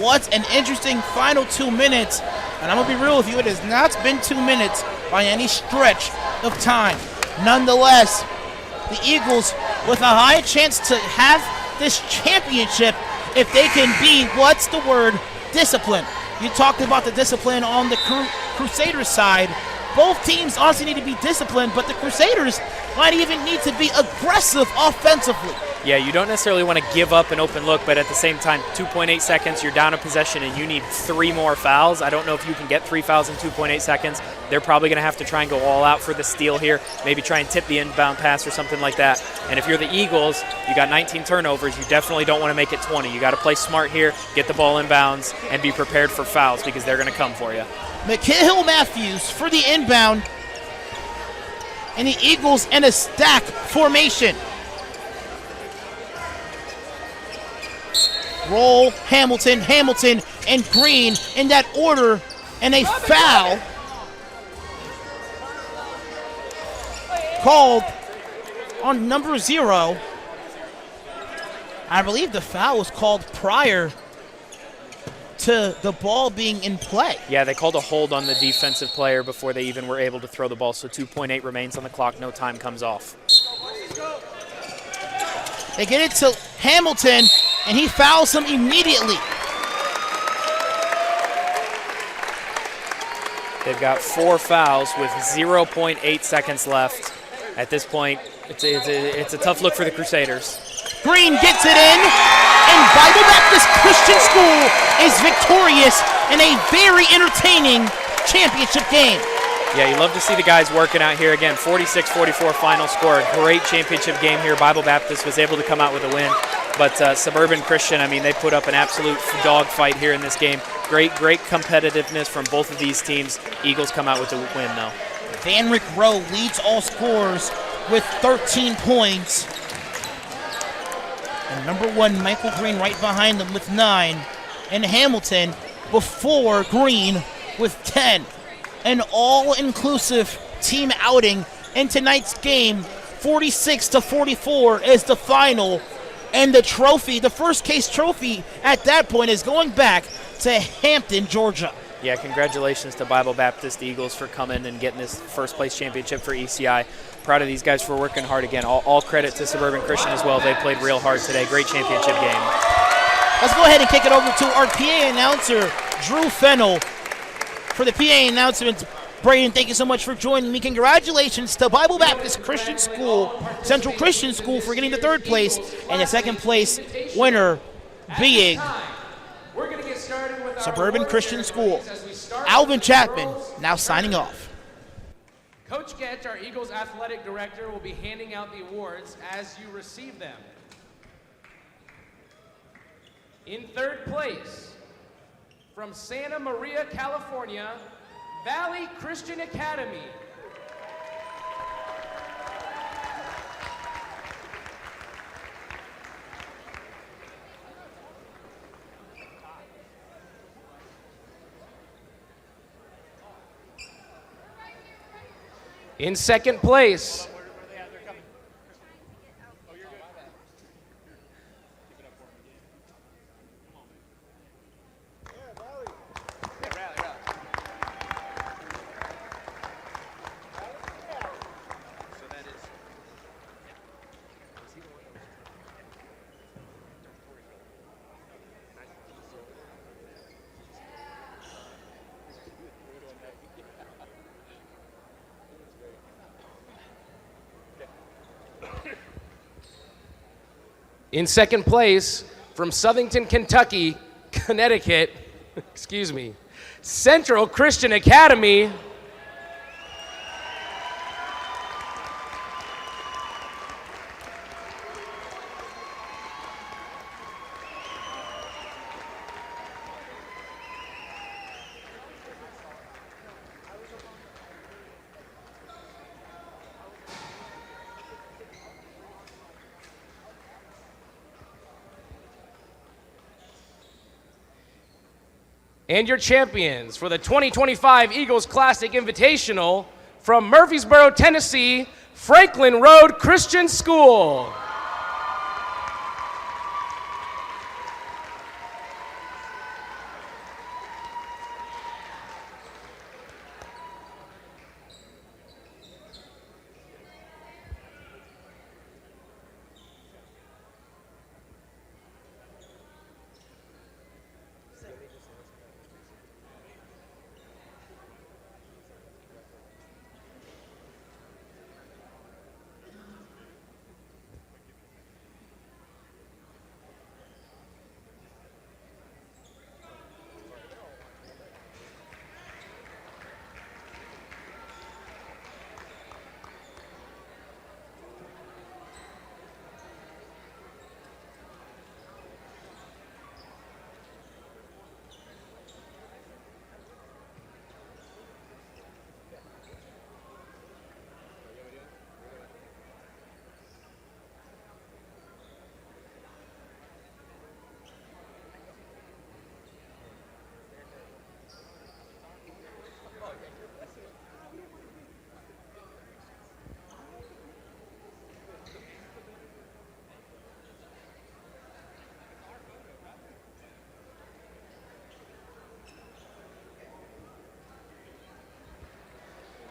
What an interesting final 2 minutes. And I'm going to be real with you, it has not been 2 minutes by any stretch of time. Nonetheless, the Eagles with a high chance to have this championship if they can be, what's the word, discipline. You talked about the discipline on the Crusaders side. Both teams honestly need to be disciplined, but the Crusaders might even need to be aggressive offensively. Yeah, you don't necessarily want to give up an open look, but at the same time, 2.8 seconds, you're down a possession, and you need 3 more fouls. I don't know if you can get 3 fouls in 2.8 seconds. They're probably going to have to try and go all out for the steal here, maybe try and tip the inbound pass or something like that. And if you're the Eagles, you got 19 turnovers. You definitely don't want to make it 20. You got to play smart here, get the ball in bounds, and be prepared for fouls because they're going to come for you. McKill Matthews for the inbound, and the Eagles in a stack formation. Roll, Hamilton, Hamilton, and Green in that order, and a foul called on number 0. I believe the foul was called prior to the ball being in play. Yeah, they called a hold on the defensive player before they even were able to throw the ball, so 2.8 remains on the clock, no time comes off. They get it to Hamilton, and he fouls him immediately. They've got 4 fouls with 0.8 seconds left. At this point, it's a tough look for the Crusaders. Green gets it in, and Bible Baptist Christian School is victorious in a very entertaining championship game. Yeah, you love to see the guys working out here. Again, 46-44 final score. Great championship game here. Bible Baptist was able to come out with a win. But Suburban Christian, I mean, they put up an absolute dogfight here in this game. Great competitiveness from both of these teams. Eagles come out with the win, though. Van Rick Rowe leads all scorers with 13 points. And number 1, Michael Green right behind them with 9. And Hamilton before Green with 10. An all-inclusive team outing in tonight's game. 46-44 is the final. And the trophy, the first case trophy at that point, is going back to Hampton, Georgia. Yeah, congratulations to Bible Baptist Eagles for coming and getting this first place championship for ECI. Proud of these guys for working hard again. All credit to Suburban Christian as well. They played real hard today. Great championship game. Let's go ahead and kick it over to our PA announcer, Drew Fennell. For the PA announcements, Braden, thank you so much for joining me. Congratulations to Bible Baptist Christian School, Central Christian School, for getting the third place, and the second place winner being Suburban Christian School. Alvin Chapman now signing off. Coach Getch, our Eagles athletic director, will be handing out the awards as you receive them. In third place, from Santa Maria, California, Valley Christian Academy. In second place, from Southington, Kentucky, Connecticut, excuse me, Central Christian Academy. And your champions for the 2025 Eagles Classic Invitational, from Murfreesboro, Tennessee, Franklin Road Christian School.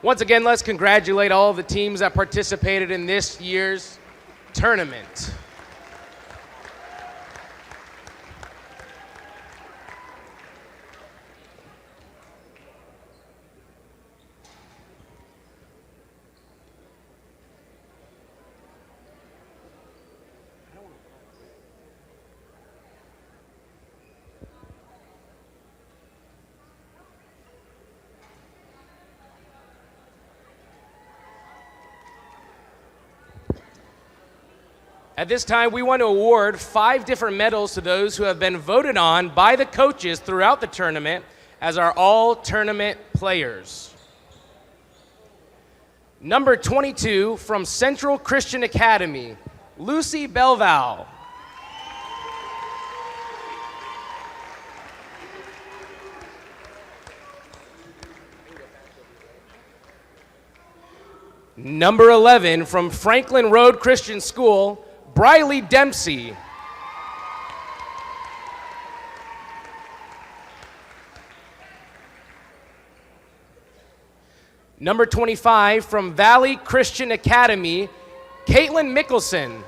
Once again, let's congratulate all the teams that participated in this year's tournament. At this time, we want to award 5 different medals to those who have been voted on by the coaches throughout the tournament as our all-tournament players. Number 22, from Central Christian Academy, Lucy Belval. Number 11 from Franklin Road Christian School, Briley Dempsey. Number 25 from Valley Christian Academy, Caitlin Mickelson.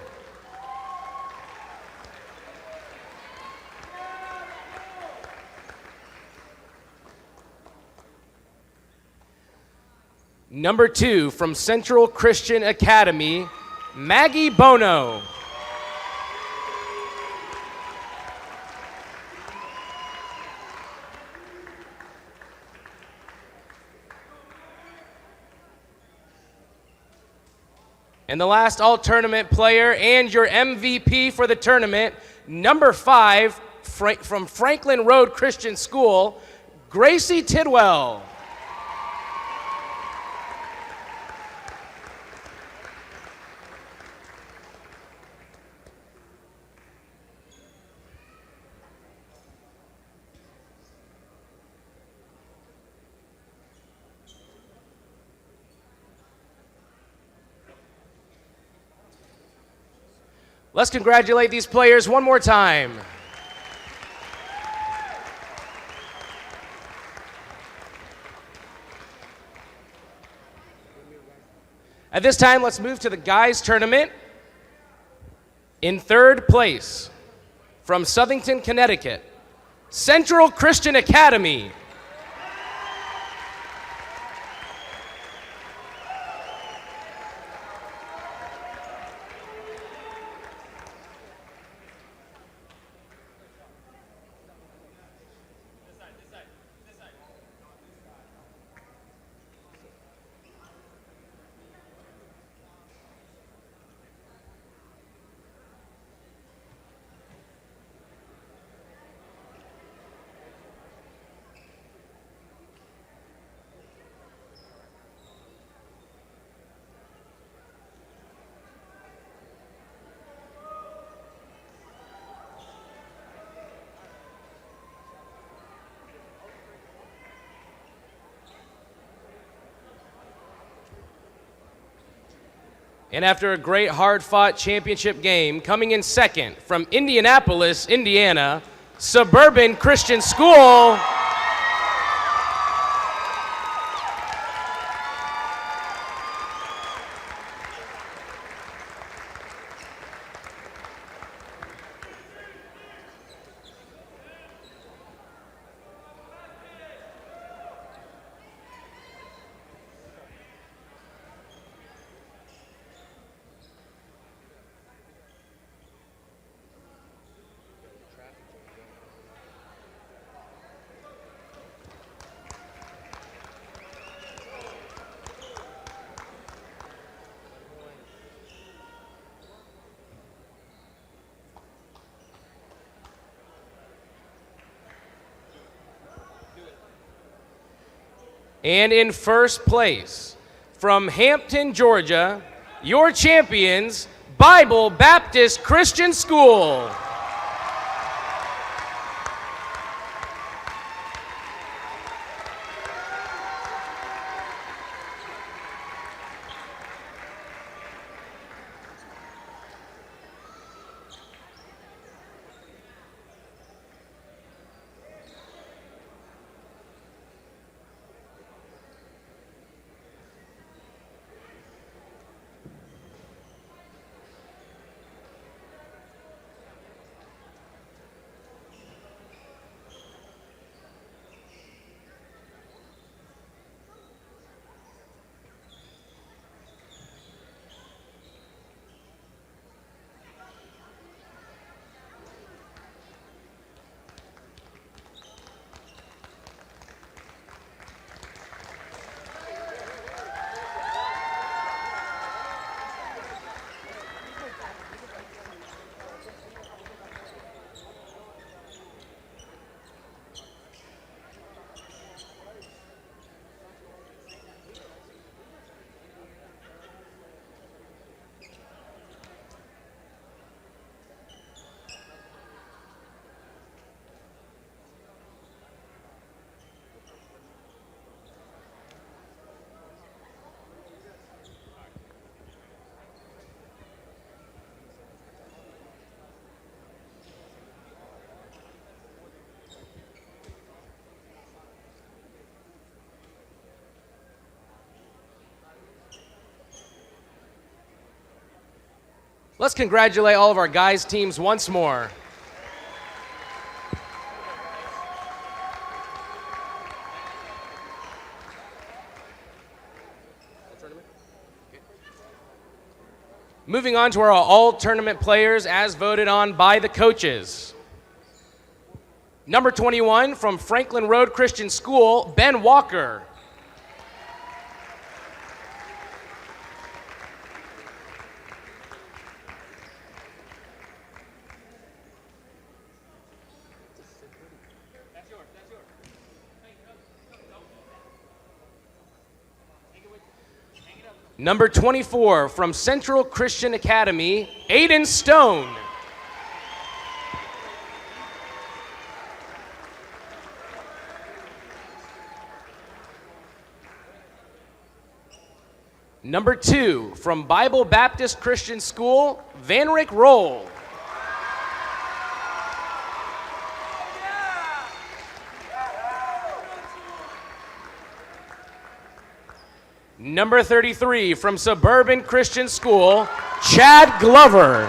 Number 2 from Central Christian Academy, Maggie Bono. And the last all-tournament player and your MVP for the tournament, number 5 from Franklin Road Christian School, Gracie Tidwell. Let's congratulate these players one more time. At this time, let's move to the guys tournament. In third place, from Southington, Connecticut, Central Christian Academy. And after a great hard-fought championship game, coming in second from Indianapolis, Indiana, Suburban Christian School, and in first place, from Hampton, Georgia, your champions, Bible Baptist Christian School. Let's congratulate all of our guys' teams once more. Moving on to our all-tournament players as voted on by the coaches. Number 21 from Franklin Road Christian School, Ben Walker. Number 24 from Central Christian Academy, Aiden Stone. Number 2 from Bible Baptist Christian School, Vanrick Roll. Number 33 from Suburban Christian School, Chad Glover.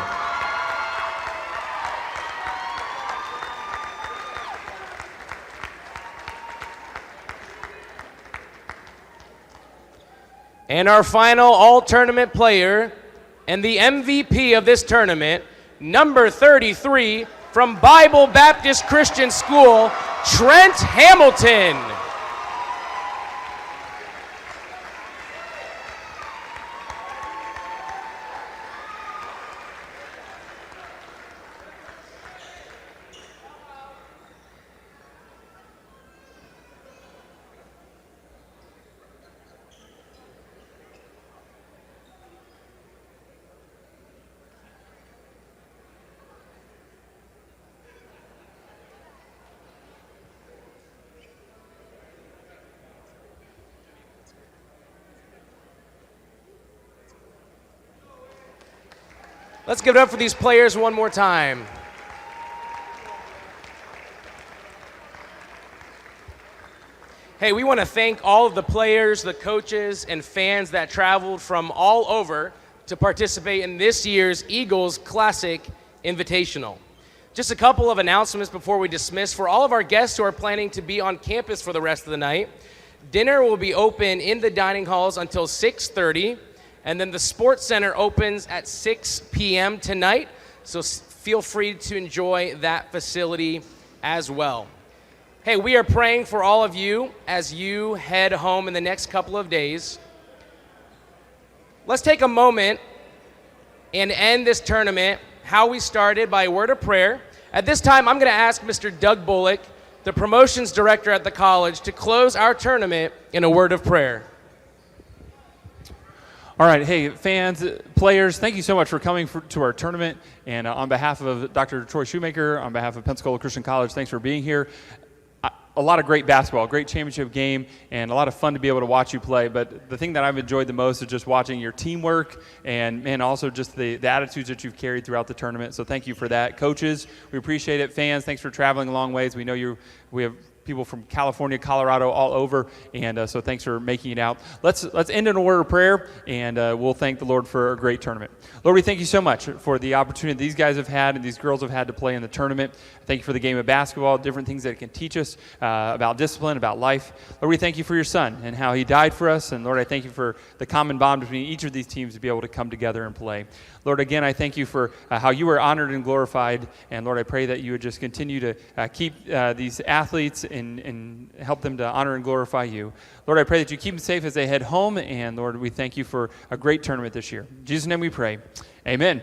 And our final all-tournament player and the MVP of this tournament, number 33 from Bible Baptist Christian School, Trent Hamilton. Let's give it up for these players one more time. Hey, we want to thank all of the players, the coaches, and fans that traveled from all over to participate in this year's Eagles Classic Invitational. Just a couple of announcements before we dismiss. For all of our guests who are planning to be on campus for the rest of the night, dinner will be open in the dining halls until 6:30. And then the Sports Center opens at 6 p.m. tonight, so feel free to enjoy that facility as well. Hey, we are praying for all of you as you head home in the next couple of days. Let's take a moment and end this tournament how we started, by a word of prayer. At this time, I'm going to ask Mr. Doug Bullock, the promotions director at the college, to close our tournament in a word of prayer. All right, hey, fans, players, thank you so much for coming to our tournament. And on behalf of Dr. Troy Shoemaker, on behalf of Pensacola Christian College, thanks for being here. A lot of great basketball, great championship game, and a lot of fun to be able to watch you play. But the thing that I've enjoyed the most is just watching your teamwork and also just the attitudes that you've carried throughout the tournament. So thank you for that. Coaches, we appreciate it. Fans, thanks for traveling a long ways. We know we have people from California, Colorado, all over, and so thanks for making it out. Let's end in a word of prayer, and we'll thank the Lord for a great tournament. Lord, we thank you so much for the opportunity these guys have had and these girls have had to play in the tournament. Thank you for the game of basketball, different things that it can teach us about discipline, about life. Lord, we thank you for your son and how he died for us, and Lord, I thank you for the common bond between each of these teams to be able to come together and play. Lord, again, I thank you for how you were honored and glorified, and Lord, I pray that you would just continue to keep these athletes and help them to honor and glorify you. Lord, I pray that you keep them safe as they head home, and Lord, we thank you for a great tournament this year. In Jesus' name we pray. Amen.